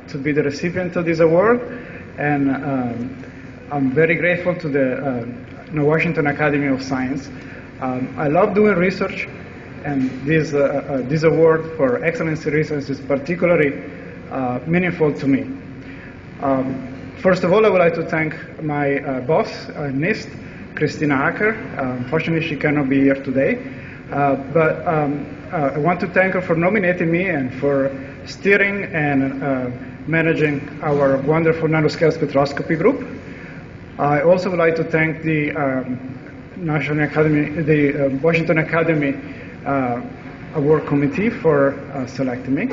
to be the recipient of this award, and I'm very grateful to the Washington Academy of Science. I love doing research, and this award for excellence in research is particularly meaningful to me. First of all, I would like to thank my boss, NIST, Christina Hacker. Unfortunately, she cannot be here today. But I want to thank her for nominating me and for steering and managing our wonderful nanoscale spectroscopy group. I also would like to thank the Washington Academy Award Committee for selecting me.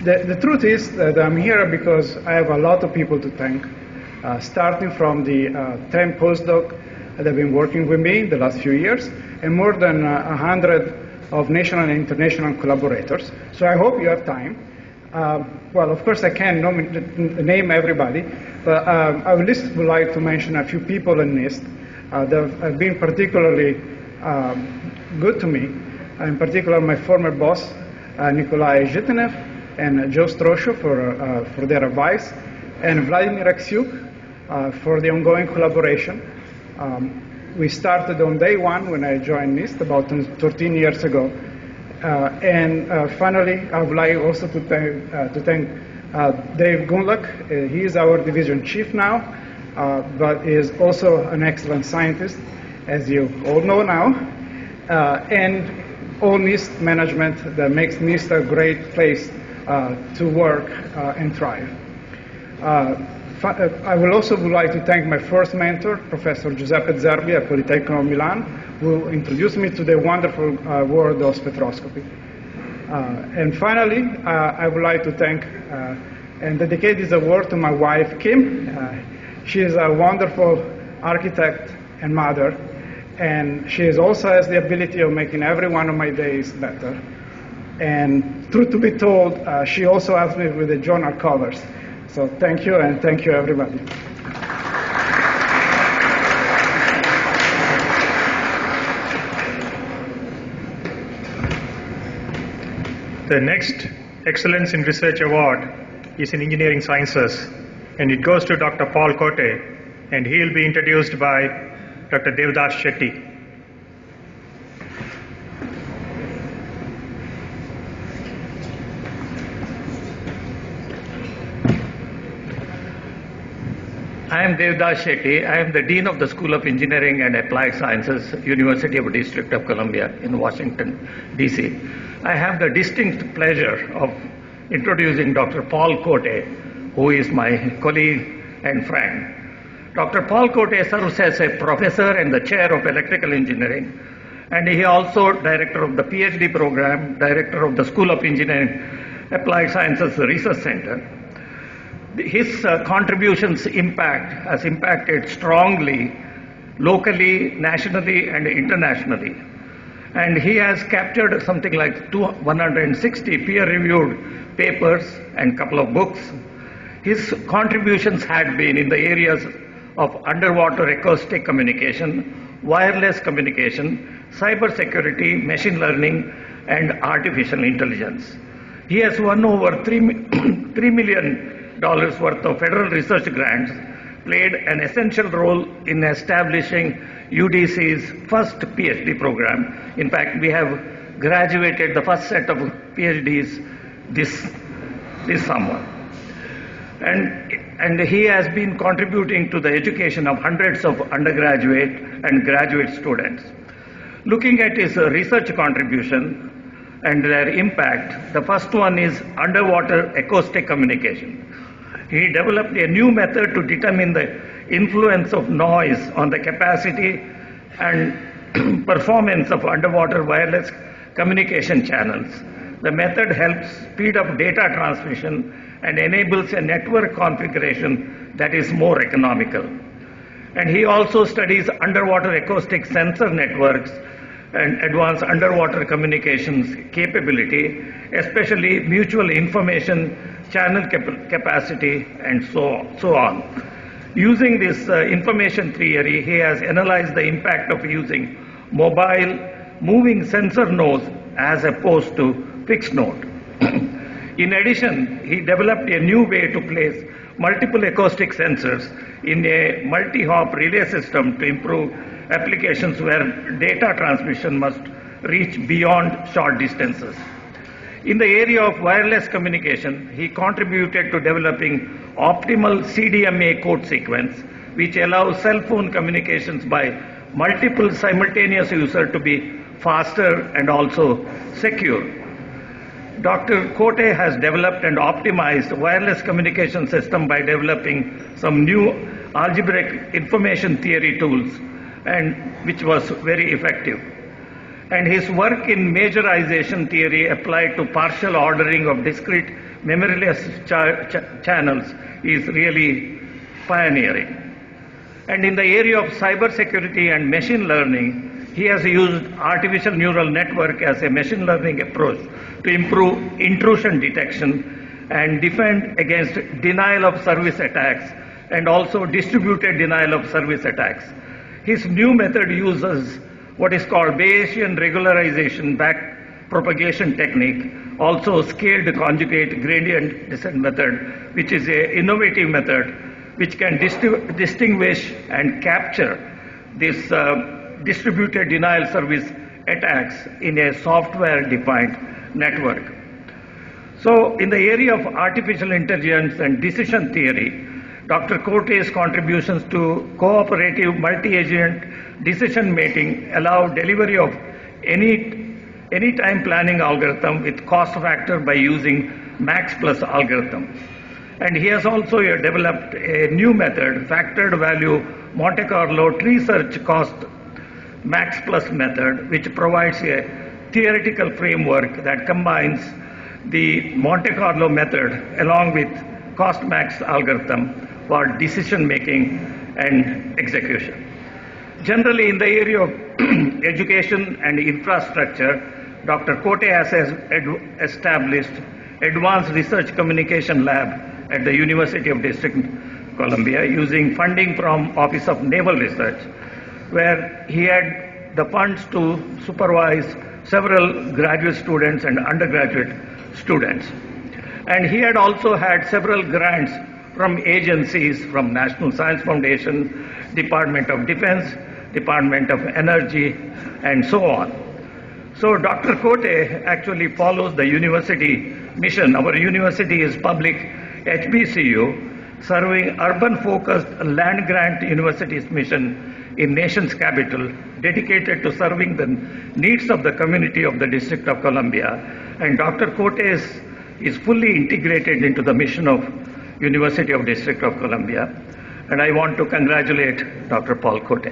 The truth is that I'm here because I have a lot of people to thank, starting from the 10 postdocs that have been working with me the last few years, and more than 100 of national and international collaborators. So I hope you have time. Well, of course, I can't name everybody, but I at least would like to mention a few people in NIST that have been particularly good to me. In particular, my former boss, Nikolai Zhitenev, and Joe Strosho for their advice, and Vladimir Aksyuk for the ongoing collaboration. We started on day one when I joined NIST about 13 years ago. And finally, I would like also to thank Dave Gunlach. He is our division chief now, but is also an excellent scientist, as you all know now, and all NIST management that makes NIST a great place to work and thrive. I would also like to thank my first mentor, Professor Giuseppe Zerbi at Politecnico of Milan, who introduced me to the wonderful world of spectroscopy. And finally, I would like to thank and dedicate this award to my wife, Kim. She is a wonderful architect and mother, and she also has the ability of making every one of my days better. And truth to be told, she also helps me with the journal covers. So thank you, and thank you, everybody. The next Excellence in Research Award is in Engineering Sciences, and it goes to Dr. Paul Cote, and he will be introduced by Dr. Devdas Shetty. I am Devdas Shetty. I am the Dean of the School of Engineering and Applied Sciences, University of District of Columbia in Washington, D.C. I have the distinct pleasure of introducing Dr. Paul Cote, who is my colleague and friend. Dr. Paul Cote serves as a professor and the chair of electrical engineering, and he also director of the PhD program, director of the School of Engineering Applied Sciences Research Center. His contributions has impacted strongly, locally, nationally, and internationally. And he has captured something like 160 peer-reviewed papers and a couple of books. His contributions had been in the areas of underwater acoustic communication, wireless communication, cybersecurity, machine learning, and artificial intelligence. He has won over $3 million worth of federal research grants, played an essential role in establishing UDC's first PhD program. In fact, we have graduated the first set of PhDs this summer. And he has been contributing to the education of hundreds of undergraduate and graduate students. Looking at his research contribution and their impact, the first one is underwater acoustic communication. He developed a new method to determine the influence of noise on the capacity and performance of underwater wireless communication channels. The method helps speed up data transmission and enables a network configuration that is more economical. And he also studies underwater acoustic sensor networks and advanced underwater communications capability, especially mutual information channel capacity, and so on. Using this information theory, he has analyzed the impact of using mobile moving sensor nodes as opposed to fixed node. In addition, he developed a new way to place multiple acoustic sensors in a multi-hop relay system to improve applications where data transmission must reach beyond short distances. In the area of wireless communication, he contributed to developing optimal CDMA code sequence, which allows cell phone communications by multiple simultaneous users to be faster and also secure. Dr. Cote has developed and optimized wireless communication system by developing some new algebraic information theory tools, and which was very effective. And his work in majorization theory applied to partial ordering of discrete memoryless channels is really pioneering. And in the area of cybersecurity and machine learning, he has used artificial neural network as a machine learning approach to improve intrusion detection and defend against denial of service attacks and also distributed denial of service attacks. His new method uses what is called Bayesian regularization back propagation technique, also scaled conjugate gradient descent method, which is an innovative method which can distinguish and capture this distributed denial service attacks in a software-defined network. So in the area of artificial intelligence and decision theory, Dr. Cote's contributions to cooperative multi-agent decision making allow delivery of any time planning algorithm with cost factor by using max plus algorithm. And he has also developed a new method, factored value Monte Carlo tree search cost max plus method, which provides a theoretical framework that combines the Monte Carlo method along with cost max algorithm for decision making and execution. Generally, in the area of education and infrastructure, Dr. Cote has established Advanced Research Communication Lab at the University of District of Columbia using funding from Office of Naval Research, where he had the funds to supervise several graduate students and undergraduate students. And he had also had several grants from agencies, from National Science Foundation, Department of Defense, Department of Energy, and so on. So Dr. Cote actually follows the university mission. Our university is public HBCU, serving urban-focused land-grant universities mission in nation's capital, dedicated to serving the needs of the community of the District of Columbia. And Dr. Cote is fully integrated into the mission of University of District of Columbia. And I want to congratulate Dr. Paul Cote.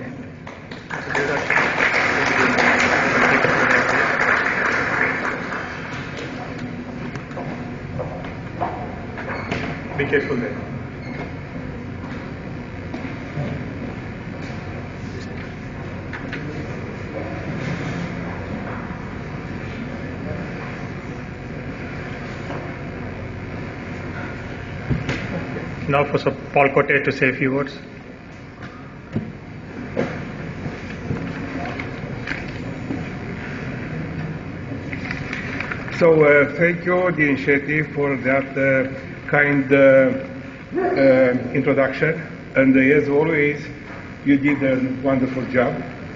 Be careful there. Now for Paul Cote to say a few words. So thank you, the initiative, for that kind introduction. And as always, you did a wonderful job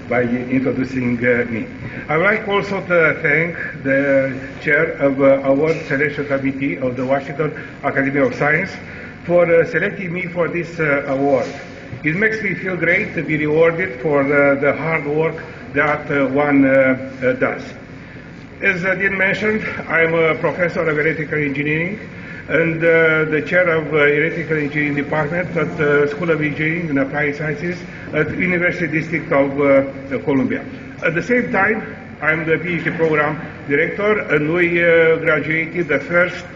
by introducing me. I would like also to thank the chair of Award Selection Committee of the Washington Academy of Science for selecting me for this award. It makes me feel great to be rewarded for the hard work that one does. As Dean mentioned, I'm a professor of electrical engineering and the chair of electrical engineering department at the School of Engineering and Applied Sciences at University District of Columbia. At the same time, I'm the PhD program director, and we graduated the first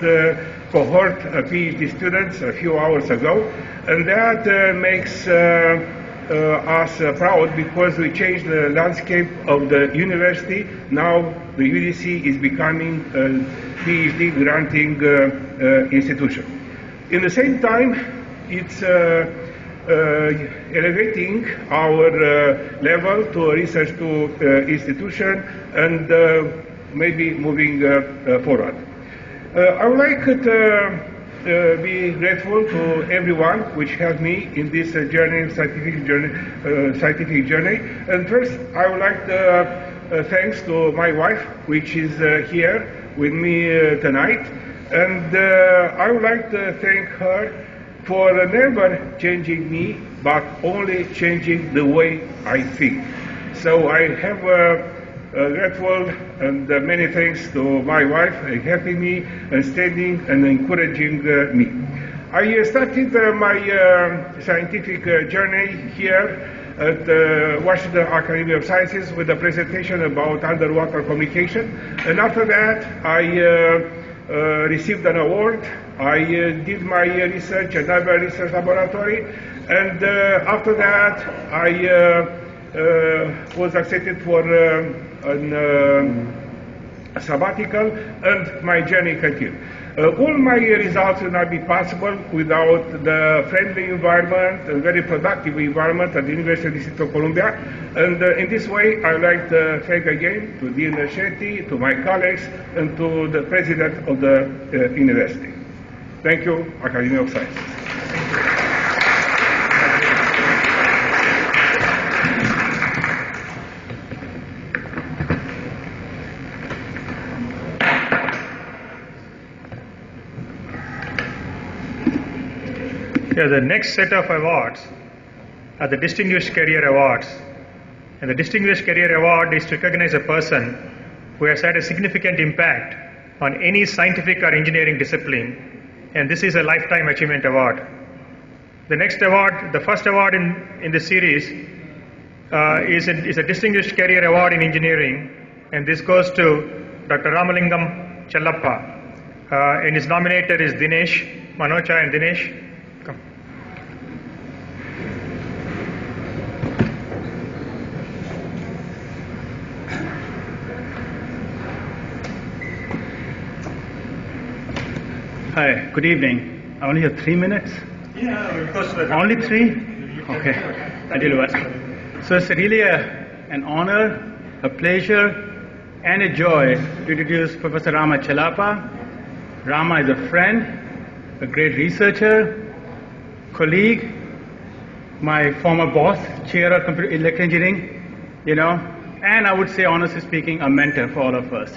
cohort of PhD students a few hours ago, and that makes us proud because we changed the landscape of the university. Now the UDC is becoming a PhD granting institution. In the same time, it's elevating our level to a research to institution and maybe moving forward. I would like to be grateful to everyone which helped me in this scientific journey. And first, I would like to thanks to my wife, which is here with me tonight. And I would like to thank her for never changing me, but only changing the way I think. So I have grateful and many thanks to my wife helping me and standing and encouraging me. I started my scientific journey here at the Washington Academy of Sciences with a presentation about underwater communication. And after that, I received an award. I did my research at Naval Research Laboratory. And after that, I was accepted for a sabbatical, and my journey continued. All my results would not be possible without the friendly environment and very productive environment at the University of District of Columbia. And in this way, I would like to thank again to Dean Shetty, to my colleagues, and to the president of the university. Thank you, Academy of Sciences. The next set of awards are the Distinguished Career Awards. And the Distinguished Career Award is to recognize a person who has had a significant impact on any scientific or engineering discipline. And this is a Lifetime Achievement Award. The next award, the first award in the series, is a Distinguished Career Award in Engineering. And this goes to Dr. Ramalingam Chellappa. And his nominator is Dinesh, Manocha and Dinesh. Come. Hi, good evening. I only have 3 minutes. Yeah, because only 3? Okay, I did well. So it's really an honor, a pleasure, and a joy to introduce Professor Rama Chellappa. Rama is a friend, a great researcher, colleague, my former boss, chair of computer electrical engineering, and I would say, honestly speaking, a mentor for all of us.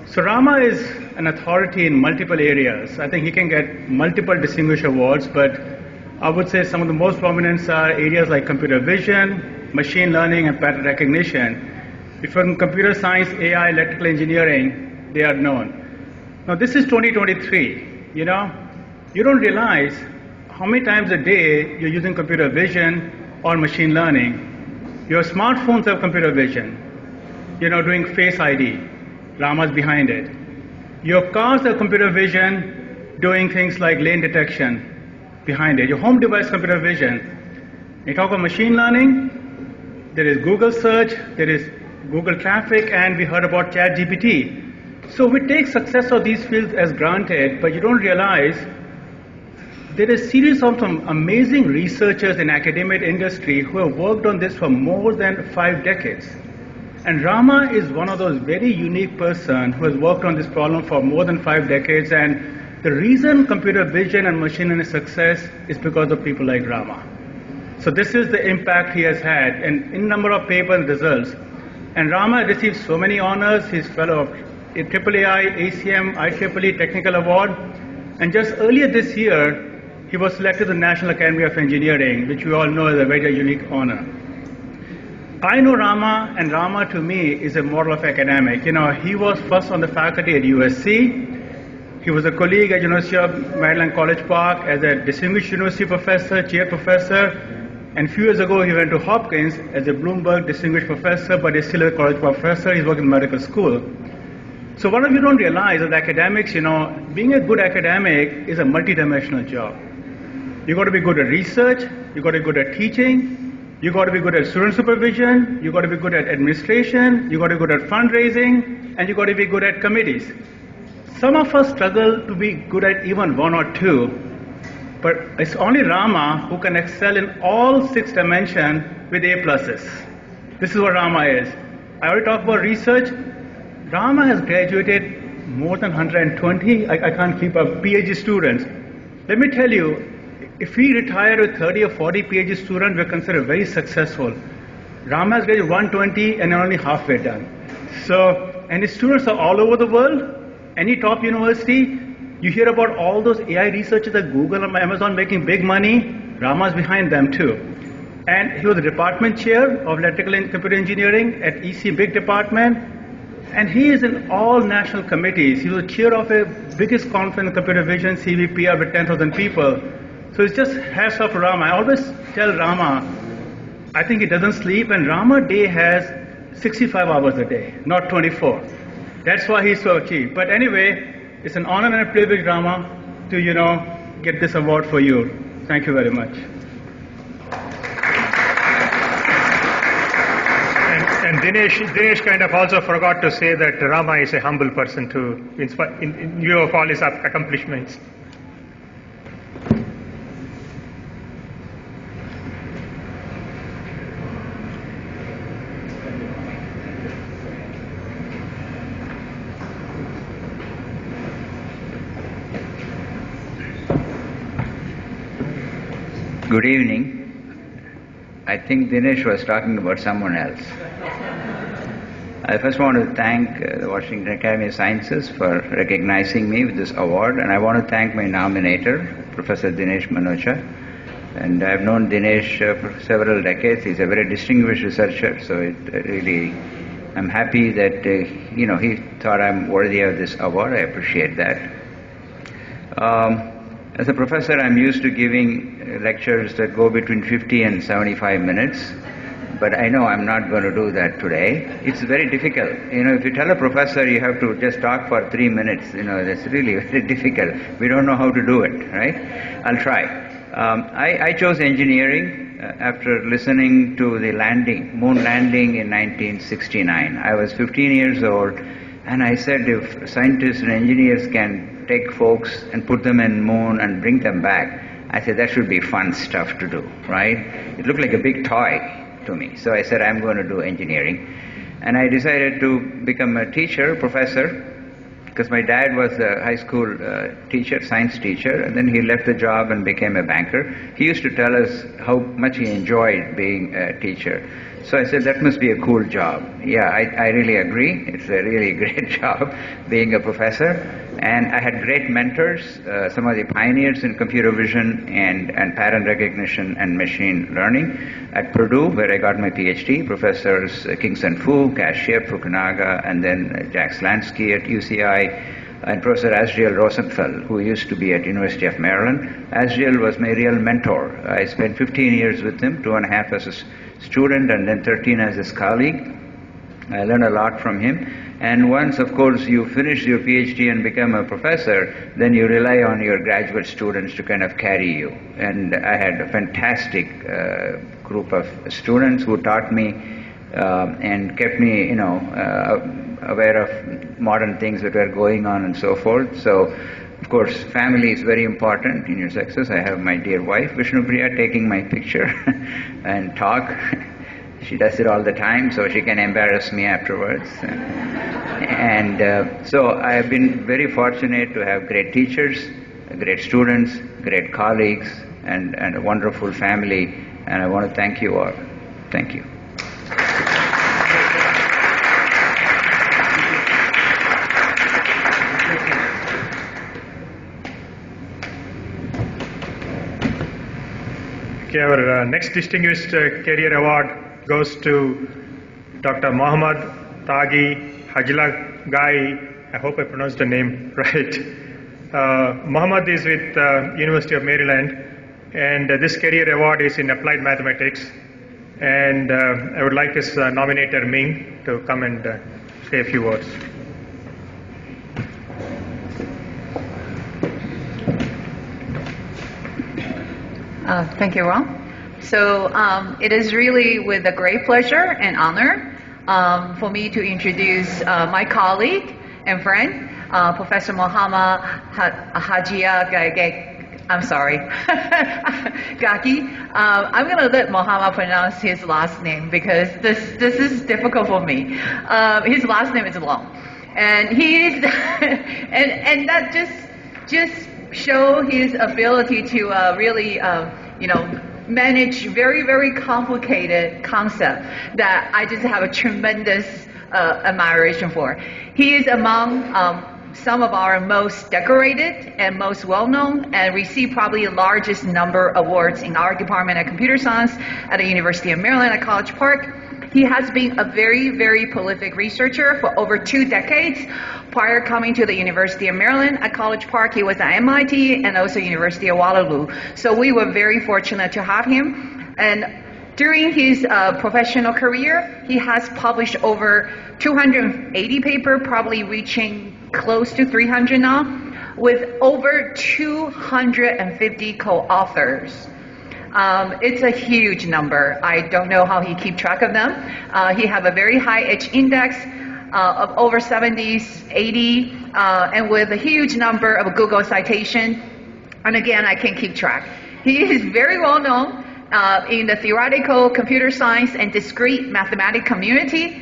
So Rama is an authority in multiple areas. I think he can get multiple distinguished awards, but I would say some of the most prominent are areas like computer vision, machine learning, and pattern recognition. If you're in computer science, AI, electrical engineering, they are known. Now this is 2023, you don't realize how many times a day you're using computer vision or machine learning. Your smartphones have computer vision, doing Face ID. Rama's behind it. Your cars have computer vision, doing things like lane detection behind it. Your home device computer vision. You talk about machine learning, there is Google search, there is Google traffic, and we heard about ChatGPT. So we take success of these fields as granted, but you don't realize there is a series of some amazing researchers in academic industry who have worked on this for more than 5 decades. And Rama is one of those very unique person who has worked on this problem for more than 5 decades. And the reason computer vision and machine learning is success is because of people like Rama. So this is the impact he has had in number of papers and results. And Rama received so many honors. He's fellow of AAAI, ACM, IEEE Technical Award. And just earlier this year, he was selected to the National Academy of Engineering, which we all know is a very unique honor. I know Rama, and Rama to me is a model of academic. He was first on the faculty at USC. He was a colleague at University of Maryland College Park as a distinguished university professor, chair professor. And a few years ago, he went to Hopkins as a Bloomberg distinguished professor, but he's still a college professor. He's working in medical school. So what you don't realize as academics, being a good academic is a multidimensional job. You got to be good at research. You got to be good at teaching. You got to be good at student supervision, you got to be good at administration, you got to be good at fundraising, and you got to be good at committees. Some of us struggle to be good at even 1 or 2, but it's only Rama who can excel in all 6 dimensions with A+. This is what Rama is. I already talked about research. Rama has graduated more than 120, I can't keep up, PhD students. Let me tell you, if we retire with 30 or 40 PhD students, we're considered very successful. Rama has graduated 120 and only halfway done. So, and his students are all over the world. Any top university, you hear about all those AI researchers at Google and Amazon making big money. Rama's behind them too. And he was the department chair of electrical and computer engineering at EC Big Department. And he is in all national committees. He was chair of a biggest conference, Computer Vision, CVPR, with 10,000 people. So it's just hats off to Rama. I always tell Rama, I think he doesn't sleep, and Rama Day has 65 hours a day, not 24. That's why he's so cheap. But anyway, it's an honor and a privilege, Rama, to, get this award for you. Thank you very much. And Dinesh kind of also forgot to say that Rama is a humble person too, in view of all his accomplishments. Good evening. I think Dinesh was talking about someone else. I first want to thank the Washington Academy of Sciences for recognizing me with this award, and I want to thank my nominator, Professor Dinesh Manocha. And I've known Dinesh for several decades. He's a very distinguished researcher, so I'm happy that he thought I'm worthy of this award. I appreciate that. As a professor, I'm used to giving lectures that go between 50 and 75 minutes, but I know I'm not going to do that today. It's very difficult. If you tell a professor you have to just talk for 3 minutes, that's really very difficult. We don't know how to do it, right? I'll try. I chose engineering after listening to the moon landing in 1969. I was 15 years old, and I said, if scientists and engineers can take folks and put them in moon and bring them back, I said that should be fun stuff to do, right? It looked like a big toy to me. So I said, I'm going to do engineering. And I decided to become a professor, because my dad was a high school teacher, science teacher, and then he left the job and became a banker. He used to tell us how much he enjoyed being a teacher. So I said, that must be a cool job. Yeah, I really agree. It's a really great job being a professor. And I had great mentors, some of the pioneers in computer vision and pattern recognition and machine learning at Purdue, where I got my PhD, Professors Kingston Fu, Cash Yip, Fukunaga, and then Jack Slansky at UCI, and Professor Asriel Rosenfeld, who used to be at University of Maryland. Asriel was my real mentor. I spent 15 years with him, 2.5 as a student and then 13 as his colleague. I learned a lot from him. And once, of course, you finish your PhD and become a professor, then you rely on your graduate students to kind of carry you. And I had a fantastic group of students who taught me and kept me, aware of modern things that were going on and so forth. So, of course, family is very important in your success. I have my dear wife, Vishnupriya, taking my picture and talk. She does it all the time, so she can embarrass me afterwards. And so I have been very fortunate to have great teachers, great students, great colleagues, and a wonderful family. And I want to thank you all. Thank you. Okay, our next distinguished career award goes to Dr. Mohammad Taghi Hajlagai. I hope I pronounced the name right. Mohammad is with University of Maryland, and this career award is in applied mathematics. And I would like his nominator Ming to come and say a few words. Thank you, Ron. So it is really with a great pleasure and honor for me to introduce my colleague and friend, Professor Mohammad Gaki. I'm going to let Mohammad pronounce his last name because this is difficult for me. His last name is long, and he's and that just show his ability to really manage very, very complicated concept that I just have a tremendous admiration for. He is among some of our most decorated and most well-known, and received probably the largest number of awards in our department of computer science at the University of Maryland at College Park. He has been a very, very prolific researcher for over 2 decades. Prior coming to the University of Maryland at College Park, he was at MIT and also University of Waterloo. So we were very fortunate to have him. And during his professional career, he has published over 280 papers, probably reaching close to 300 now, with over 250 co-authors. It's a huge number. I don't know how he keeps track of them. He has a very high H index of over 70s, 80, and with a huge number of Google citation. And again, I can't keep track. He is very well known in the theoretical computer science and discrete mathematics community.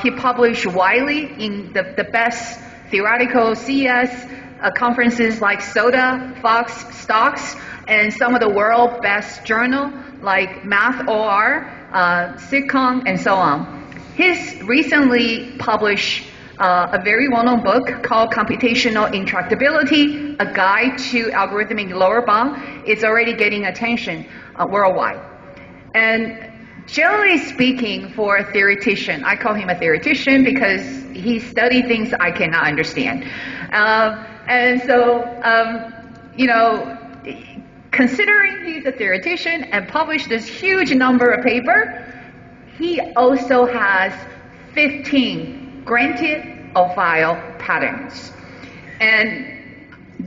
He published widely in the best theoretical CS conferences like SOTA, Fox, Stocks, and some of the world's best journals like Math OR, SIGCOMM, and so on. He's recently published a very well-known book called Computational Intractability, A Guide to Algorithmic Lower Bound. It's already getting attention worldwide. And generally speaking, for a theoretician, I call him a theoretician because he studies things I cannot understand. And so, considering he's a theoretician and published this huge number of papers, he also has 15 granted or filed patents. And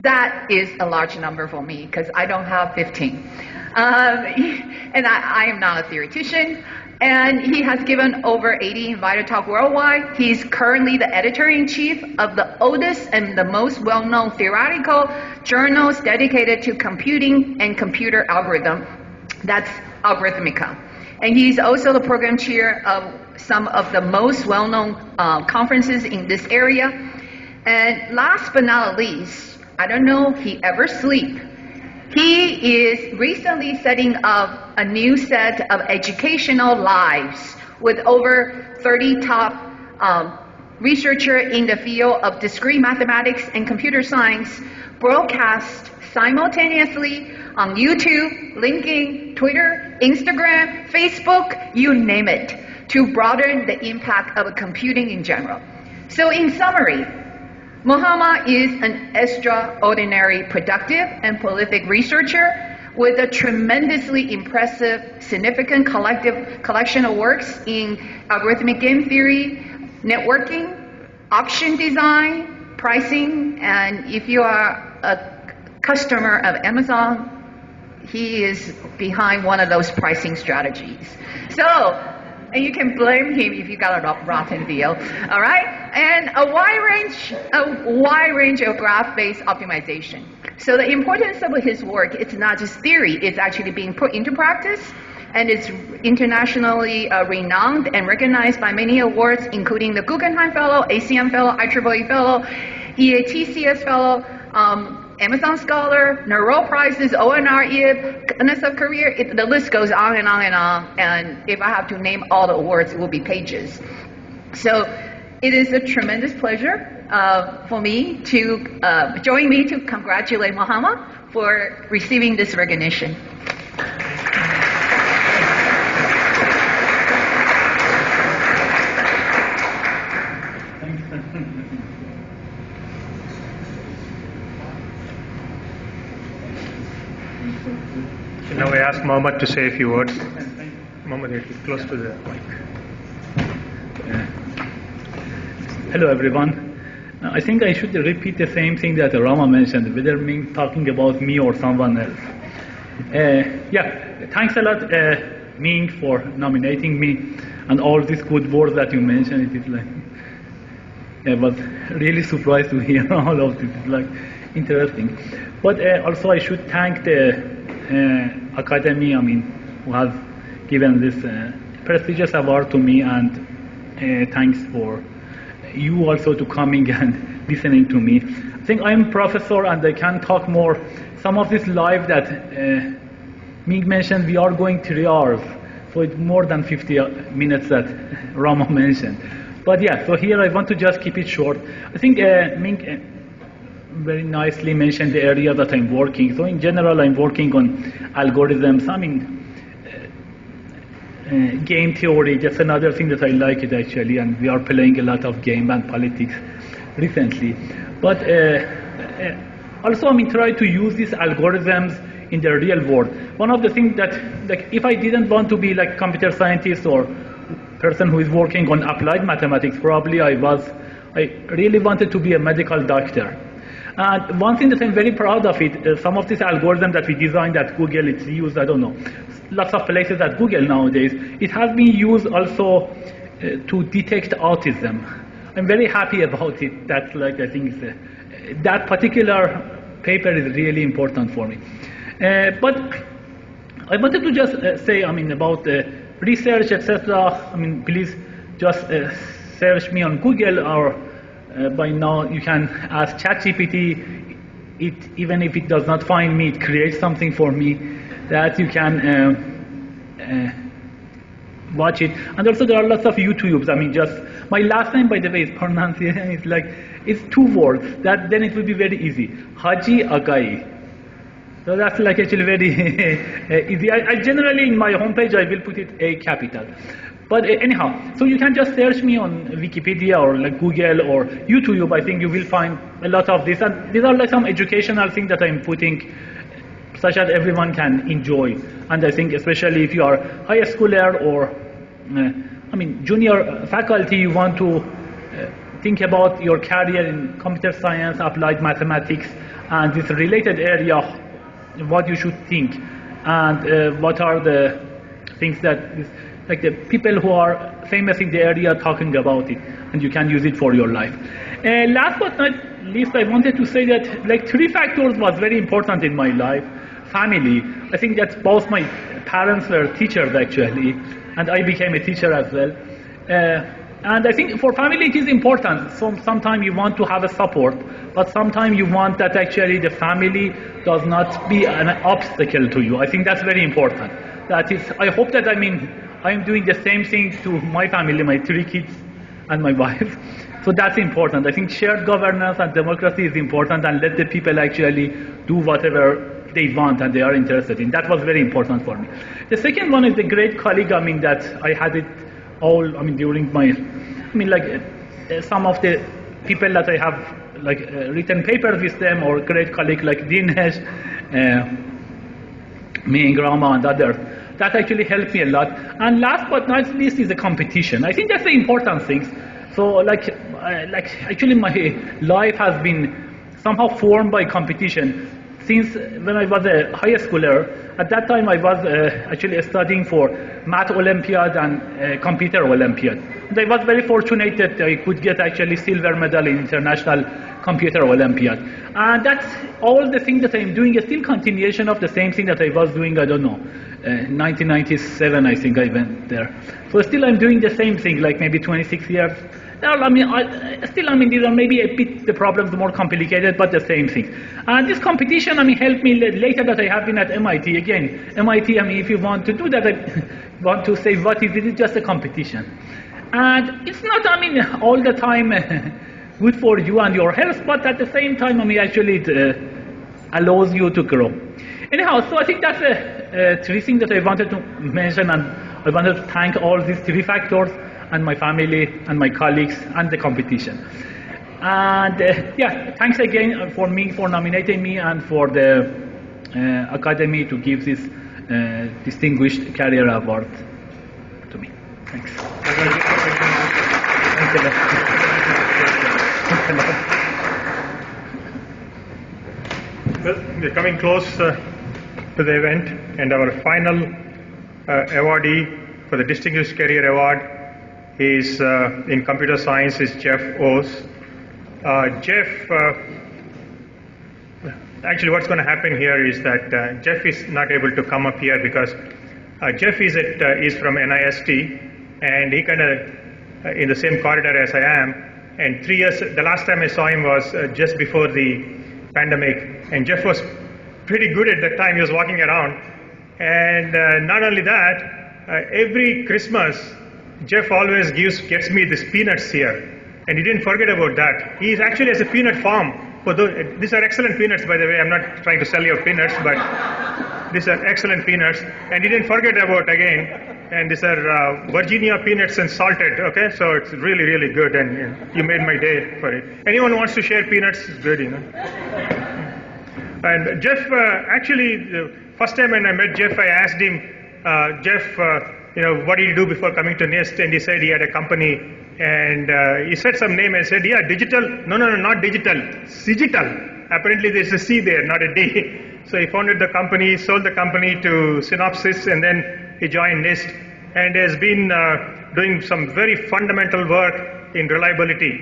that is a large number for me because I don't have 15. And I am not a theoretician. And he has given over 80 invited talks worldwide. He's currently the editor-in-chief of the oldest and the most well-known theoretical journals dedicated to computing and computer algorithm. That's Algorithmica. And he's also the program chair of some of the most well-known conferences in this area. And last but not least, I don't know if he ever sleeps. He is recently setting up a new set of educational lives with over 30 top researchers in the field of discrete mathematics and computer science, broadcast simultaneously on YouTube, LinkedIn, Twitter, Instagram, Facebook, you name it, to broaden the impact of computing in general. So in summary, Mohammed is an extraordinary, productive, and prolific researcher with a tremendously impressive, significant collection of works in algorithmic game theory, networking, auction design, pricing, and if you are a customer of Amazon, he is behind one of those pricing strategies. So, and you can blame him if you got a rotten deal, all right? And a wide range of graph-based optimization. So the importance of his work, it's not just theory, it's actually being put into practice, and it's internationally renowned and recognized by many awards, including the Guggenheim Fellow, ACM Fellow, IEEE Fellow, EATCS Fellow, Amazon Scholar, Nobel Prizes, ONR, IB, NSF Career, the list goes on and on and on. And if I have to name all the awards, it will be pages. So it is a tremendous pleasure for me to join me to congratulate Mohammed for receiving this recognition. Now I ask Mohammed to say a few words. Mohammed, you're close to the mic. Hello, everyone. I think I should repeat the same thing that Rama mentioned, whether talking about me or someone else. Thanks a lot, Ming, for nominating me and all these good words that you mentioned. It is like, I was really surprised to hear all of this. It's like interesting. But also I should thank the Academy, who has given this prestigious award to me, and thanks for you also to coming and listening to me. I think I'm a professor and I can talk more. Some of this live that Ming mentioned, we are going 3 hours, so it's more than 50 minutes that Rama mentioned. But yeah, so here I want to just keep it short. I think Ming very nicely mentioned the area that I'm working. So in general, I'm working on algorithms. I mean, game theory, just another thing that I like it actually, and we are playing a lot of game and politics recently. But also, I mean, try to use these algorithms in the real world. One of the things that, like, if I didn't want to be like computer scientist or person who is working on applied mathematics, probably I really wanted to be a medical doctor. And one thing that I'm very proud of it, some of these algorithms that we designed at Google, it's used, I don't know, lots of places at Google nowadays. It has been used also to detect autism. I'm very happy about it. That's like, I think that particular paper is really important for me. But I wanted to just say, I mean, about research, etc. I mean, please just search me on Google, or by now you can ask ChatGPT. Even if it does not find me, it creates something for me that you can watch it. And also there are lots of YouTubes. I mean, just my last name, by the way, is pronunciation. It's like, it's 2 words. That then it will be very easy. Haji Agai. So that's like actually very easy. I generally in my homepage I will put it A capital. But anyhow, so you can just search me on Wikipedia or like Google or YouTube. I think you will find a lot of this. And these are like some educational things that I'm putting such that everyone can enjoy. And I think especially if you are high schooler or I mean junior faculty, you want to think about your career in computer science, applied mathematics, and this related area, what you should think, and what are the things that like the people who are famous in the area talking about it, and you can use it for your life. Last but not least, I wanted to say that like 3 factors was very important in my life. Family. I think that both my parents were teachers actually, and I became a teacher as well. And I think for family it is important. So sometimes you want to have a support, but sometimes you want that actually the family does not be an obstacle to you. I think that's very important. That is, I hope that I'm doing the same thing to my family, my 3 kids and my wife. So that's important. I think shared governance and democracy is important, and let the people actually do whatever they want and they are interested in. That was very important for me. The second one is the great colleague, that I had it all, during my, some of the people that I have written papers with them, or great colleague like Dinesh, me and Grama and others. That actually helped me a lot. And last but not least is the competition. I think that's the important thing. So actually my life has been somehow formed by competition. Since when I was a high schooler, at that time I was actually studying for Math Olympiad and Computer Olympiad. And I was very fortunate that I could get actually silver medal in International Computer Olympiad. And that's all the things that I'm doing is still continuation of the same thing that I was doing, 1997 I think I went there. So still I'm doing the same thing, like maybe 26 years. These are maybe a bit, the problems more complicated, but the same thing. And this competition, helped me later that I have been at MIT. Again, MIT, if you want to do that, I want to say what is it? It's just a competition. And it's not, all the time good for you and your health, but at the same time, actually it allows you to grow. Anyhow, so I think that's 3 things that I wanted to mention, and I wanted to thank all these 3 factors, and my family, and my colleagues, and the competition. And thanks again for nominating me, and for the Academy to give this Distinguished Career Award to me. Thanks. Thanks a lot. Well, we're coming close to the event, and our final awardee for the Distinguished Career Award is in computer science is Jeff O's. Jeff, actually what's going to happen here is that Jeff is not able to come up here because Jeff is from NIST, and he kind of in the same corridor as I am. And 3 years, the last time I saw him was just before the pandemic, and Jeff was pretty good at that time. He was walking around, and not only that, every Christmas Jeff always gets me these peanuts here, and he didn't forget about that. He actually has a peanut farm These are excellent peanuts, by the way. I'm not trying to sell you peanuts, but these are excellent peanuts. And he didn't forget about again. And these are Virginia peanuts and salted. Okay, so it's really, really good. And you made my day for it. Anyone who wants to share peanuts is good, And Jeff, actually, the first time when I met Jeff, I asked him, Jeff, what did you do before coming to NIST? And he said he had a company. And he said some name and said, yeah, digital. No, not digital. Digital. Apparently there's a C there, not a D. So he founded the company, sold the company to Synopsys, and then he joined NIST. And has been doing some very fundamental work in reliability,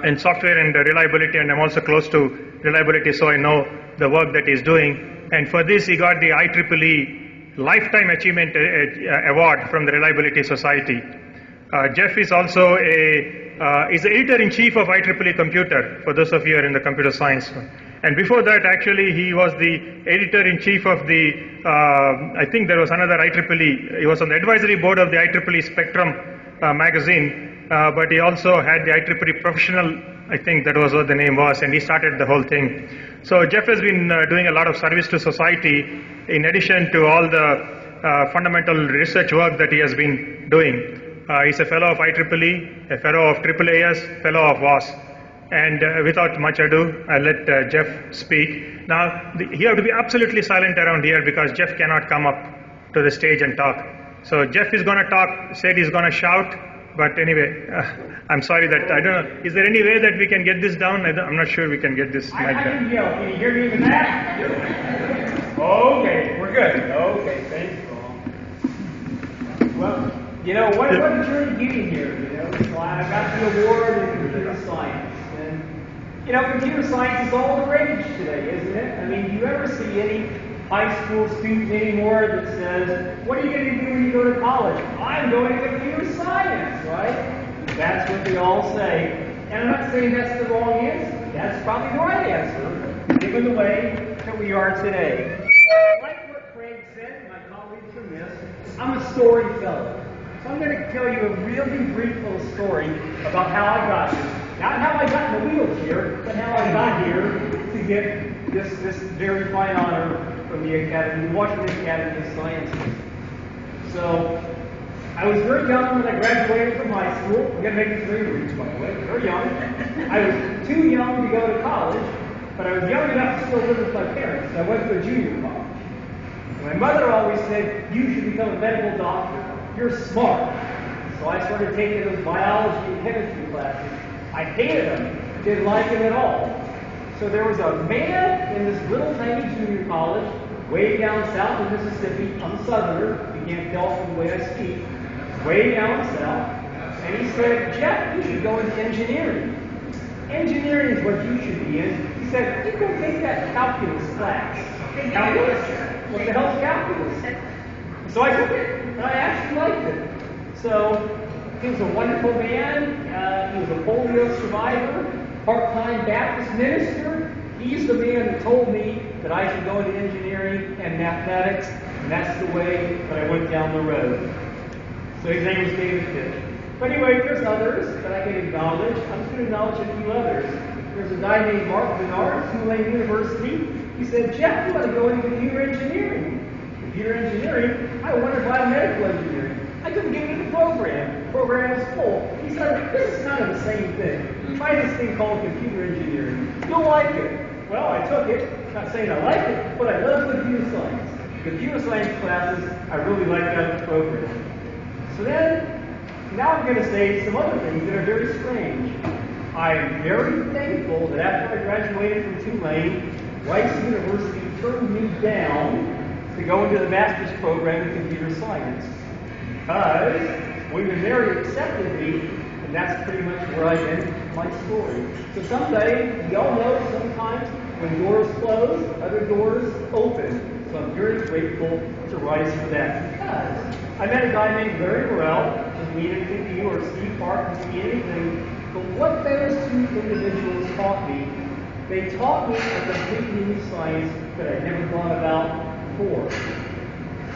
in software and reliability. And I'm also close to reliability, so I know the work that he's doing. And for this, he got the IEEE Lifetime Achievement Award from the Reliability Society. Jeff is also is the editor-in-chief of IEEE Computer, for those of you who are in the computer science. And before that, actually, he was the editor-in-chief of the, I think there was another IEEE, he was on the advisory board of the IEEE Spectrum magazine, but he also had the IEEE Professional, I think that was what the name was, and he started the whole thing. So Jeff has been doing a lot of service to society, in addition to all the fundamental research work that he has been doing. He's a fellow of IEEE, a fellow of AAAS, fellow of WAS. And without much ado, I'll let Jeff speak. Now, you have to be absolutely silent around here because Jeff cannot come up to the stage and talk. So Jeff is going to talk, said he's going to shout, but anyway, I'm sorry that, I don't know, is there any way that we can get this down? I'm not sure we can get this mic I down. can yell. Can you hear me even that? Okay, we're good. Okay, thanks, Paul. Well, what a journey getting here, So I got the award in computer science. And, computer science is all the rage today, isn't it? I mean, do you ever see any high school student anymore that says, what are you going to do when you go to college? I'm going to computer science, right? That's what they all say. And I'm not saying that's the wrong answer. That's probably the right answer, given the way that we are today. Like what Craig said, my colleagues from this, I'm a storyteller. So I'm going to tell you a really brief little story about how I got here. Not how I got in the wheelchair, but how I got here to get this very fine honor from the Washington Academy of Sciences. So I was very young when I graduated from high school. I'm going to make this very brief, by the way. Very young. I was too young to go to college, but I was young enough to still live with my parents. So I went to a junior college. My mother always said, you should become a medical doctor. You're smart. So I started taking those biology and chemistry classes. I hated them. Didn't like them at all. So there was a man in this little tiny junior college, way down south in Mississippi. I'm a southerner. You can't tell from the way I speak. Way down south. And he said, Jeff, you should go into engineering. Engineering is what you should be in. He said, you go take that calculus class. Calculus? What the hell's calculus? So I took it, and I actually liked it. So he was a wonderful man. He was a polio survivor, part-time Baptist minister. He's the man that told me that I should go into engineering and mathematics, and that's the way that I went down the road. So his name was David Fish. But anyway, there's others that I can acknowledge. I'm just going to acknowledge a few others. There's a guy named Mark Bernard at Tulane University. He said, Jeff, you want to go into computer engineering. Computer engineering? I wanted biomedical engineering. I couldn't get into the program. The program was full. He said, this is kind of the same thing. Try this thing called computer engineering. You'll like it. Well, I took it. Not saying I like it, but I love computer science. Computer science classes, I really like that program. So then, now I'm going to say some other things that are very strange. I'm very thankful that after I graduated from Tulane, Rice University turned me down to go into the master's program in computer science. Because when Mary accepted me, and that's pretty much where I've been in my story. So someday, y'all know sometimes when doors close, other doors open. So I'm very grateful to Rice for that. Because I met a guy named Larry Burrell, doesn't mean anything to you, or Steve Park, doesn't mean anything. But what those two individuals taught me, they taught me a complete new science that I'd never thought about before.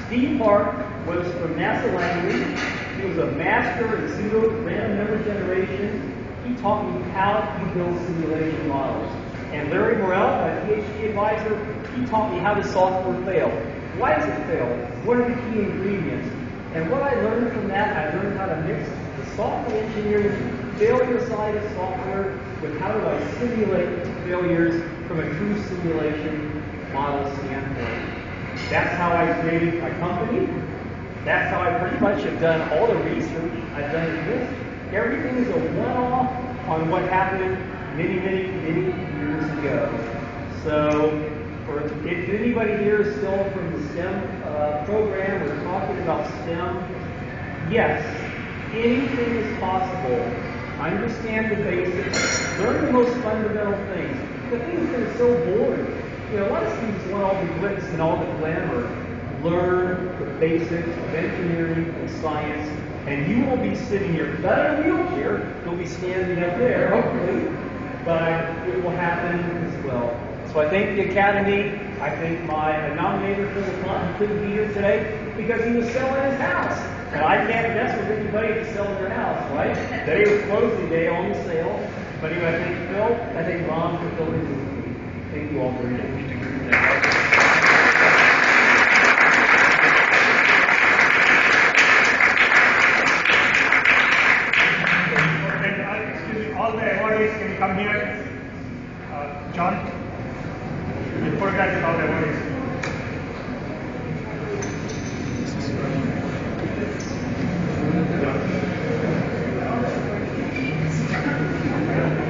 Steve Park was from NASA language. He was a master in pseudo random number generation. He taught me how you build simulation models. And Larry Morrell, my PhD advisor, he taught me how does software fail. Why does it fail? What are the key ingredients? And what I learned from that, I learned how to mix the software engineering failure side of software with how do I simulate failures from a true simulation model standpoint. That's how I created my company. That's how I pretty much have done all the research I've done in this. Everything is a one-off on what happened many years ago. So, if anybody here is still from the STEM program, we're talking about STEM, yes, anything is possible. Understand the basics, learn the most fundamental things. The things that are so boring. You know, a lot of students want all the glitz and all the glamour. Learn the basics of engineering and science, and you will be sitting here, not in a wheelchair, you'll be standing up there, hopefully, but it will happen as well. So I thank the Academy. I thank my nominator for the fund. He couldn't be here today because he was selling his house. And I can't mess with anybody that's selling their house, right? Today was closing day on the sale. But anyway, I thank Phil. I thank Ron for building this meeting. Thank you all very much. All the awardees can come here. John, you photograph all the awardees.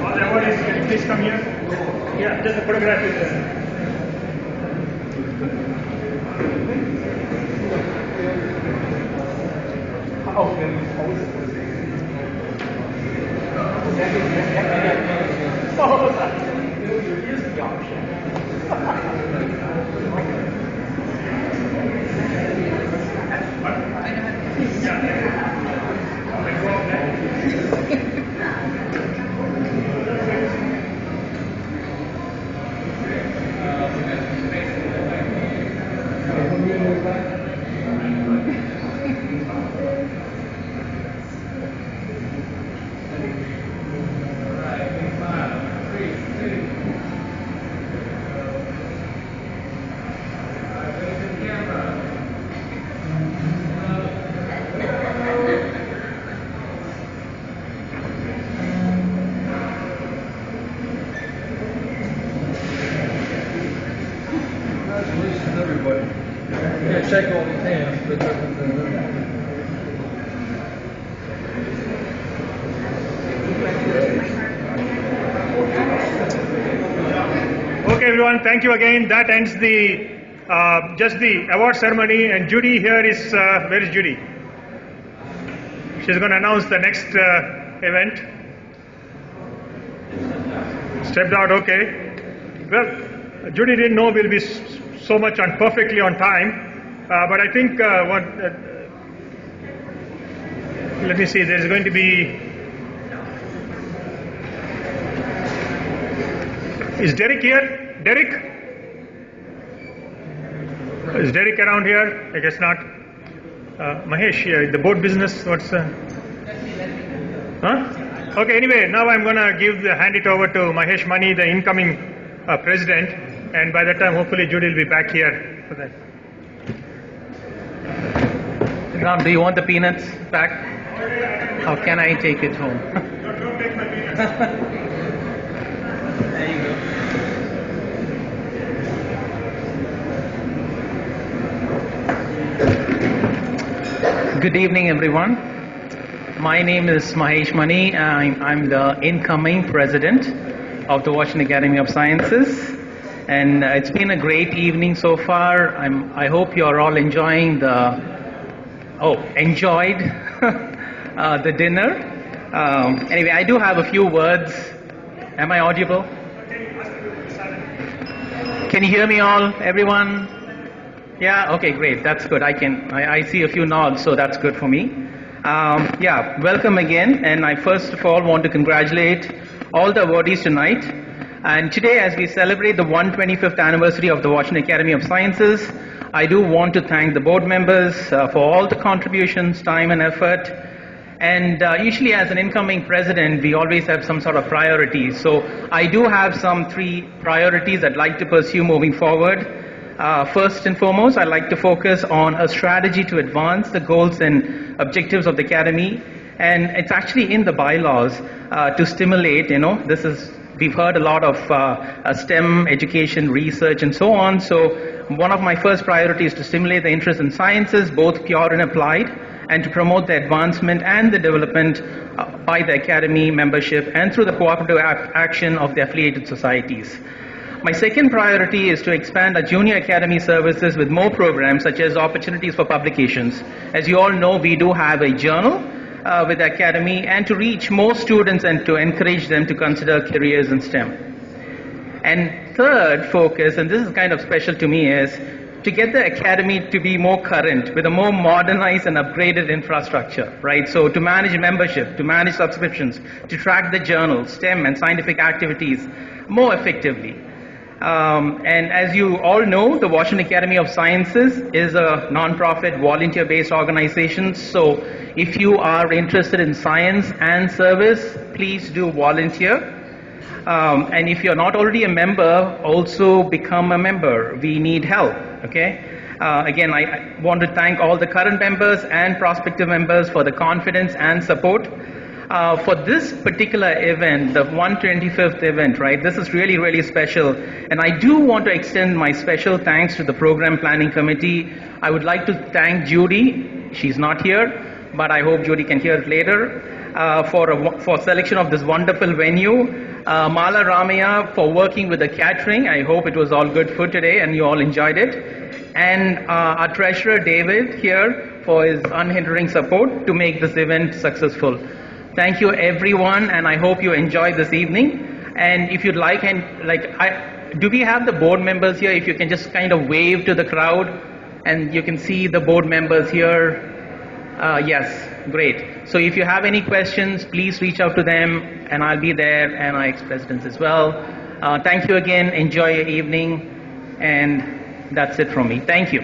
All the awardees, can you please come here? Yeah, just a photograph with them. Check all these hands, but Okay, everyone, thank you again. That ends the just the award ceremony. And Judy here is, where is Judy? She's going to announce the next event. Stepped out, okay. Well, Judy didn't know we'll be so much on perfectly on time. But I think let me see, there's going to be, is Derek here? Derek? Is Derek around here? I guess not. Mahesh, the board business, what's huh? Okay, anyway, now I'm going to hand it over to Mahesh Mani, the incoming president, and by that time, hopefully, Judy will be back here for that. Ram, do you want the peanuts back? How can I take it home? Don't take my peanuts. There you go. Good evening, everyone. My name is Mahesh Mani. I'm the incoming president of the Washington Academy of Sciences. And it's been a great evening so far. I hope you're all enjoying enjoyed the dinner. Anyway, I do have a few words. Am I audible? Can you hear me all, everyone? Yeah, okay, great. That's good. I see a few nods, so that's good for me. Welcome again. And I first of all want to congratulate all the awardees tonight. And today, as we celebrate the 125th anniversary of the Washington Academy of Sciences, I do want to thank the board members for all the contributions, time and effort. And usually as an incoming president, we always have some sort of priorities. So I do have some 3 priorities I'd like to pursue moving forward. First and foremost, I'd like to focus on a strategy to advance the goals and objectives of the Academy. And it's actually in the bylaws to stimulate, we've heard a lot of STEM education, research, and so on. So one of my first priorities is to stimulate the interest in sciences, both pure and applied, and to promote the advancement and the development by the Academy membership and through the cooperative action of the affiliated societies. My second priority is to expand our junior academy services with more programs such as opportunities for publications. As you all know, we do have a journal with the Academy, and to reach more students and to encourage them to consider careers in STEM. And third focus, and this is kind of special to me, is to get the Academy to be more current with a more modernized and upgraded infrastructure, right? So to manage membership, to manage subscriptions, to track the journal, STEM and scientific activities more effectively. And as you all know, the Washington Academy of Sciences is a non-profit, volunteer-based organization. So if you are interested in science and service, please do volunteer. And if you're not already a member, also become a member. We need help, okay? Again, I want to thank all the current members and prospective members for the confidence and support. For this particular event, the 125th event, right, this is really, really special. And I do want to extend my special thanks to the Program Planning Committee. I would like to thank Judy. She's not here, but I hope Judy can hear it later, for selection of this wonderful venue. Mala Ramaya for working with the catering. I hope it was all good food today and you all enjoyed it. And our treasurer, David, here for his unhindering support to make this event successful. Thank you, everyone, and I hope you enjoyed this evening. And if you'd like, do we have the board members here? If you can just kind of wave to the crowd, and you can see the board members here. Yes, great. So if you have any questions, please reach out to them, and I'll be there, and our ex-presidents as well. Thank you again. Enjoy your evening, and that's it from me. Thank you.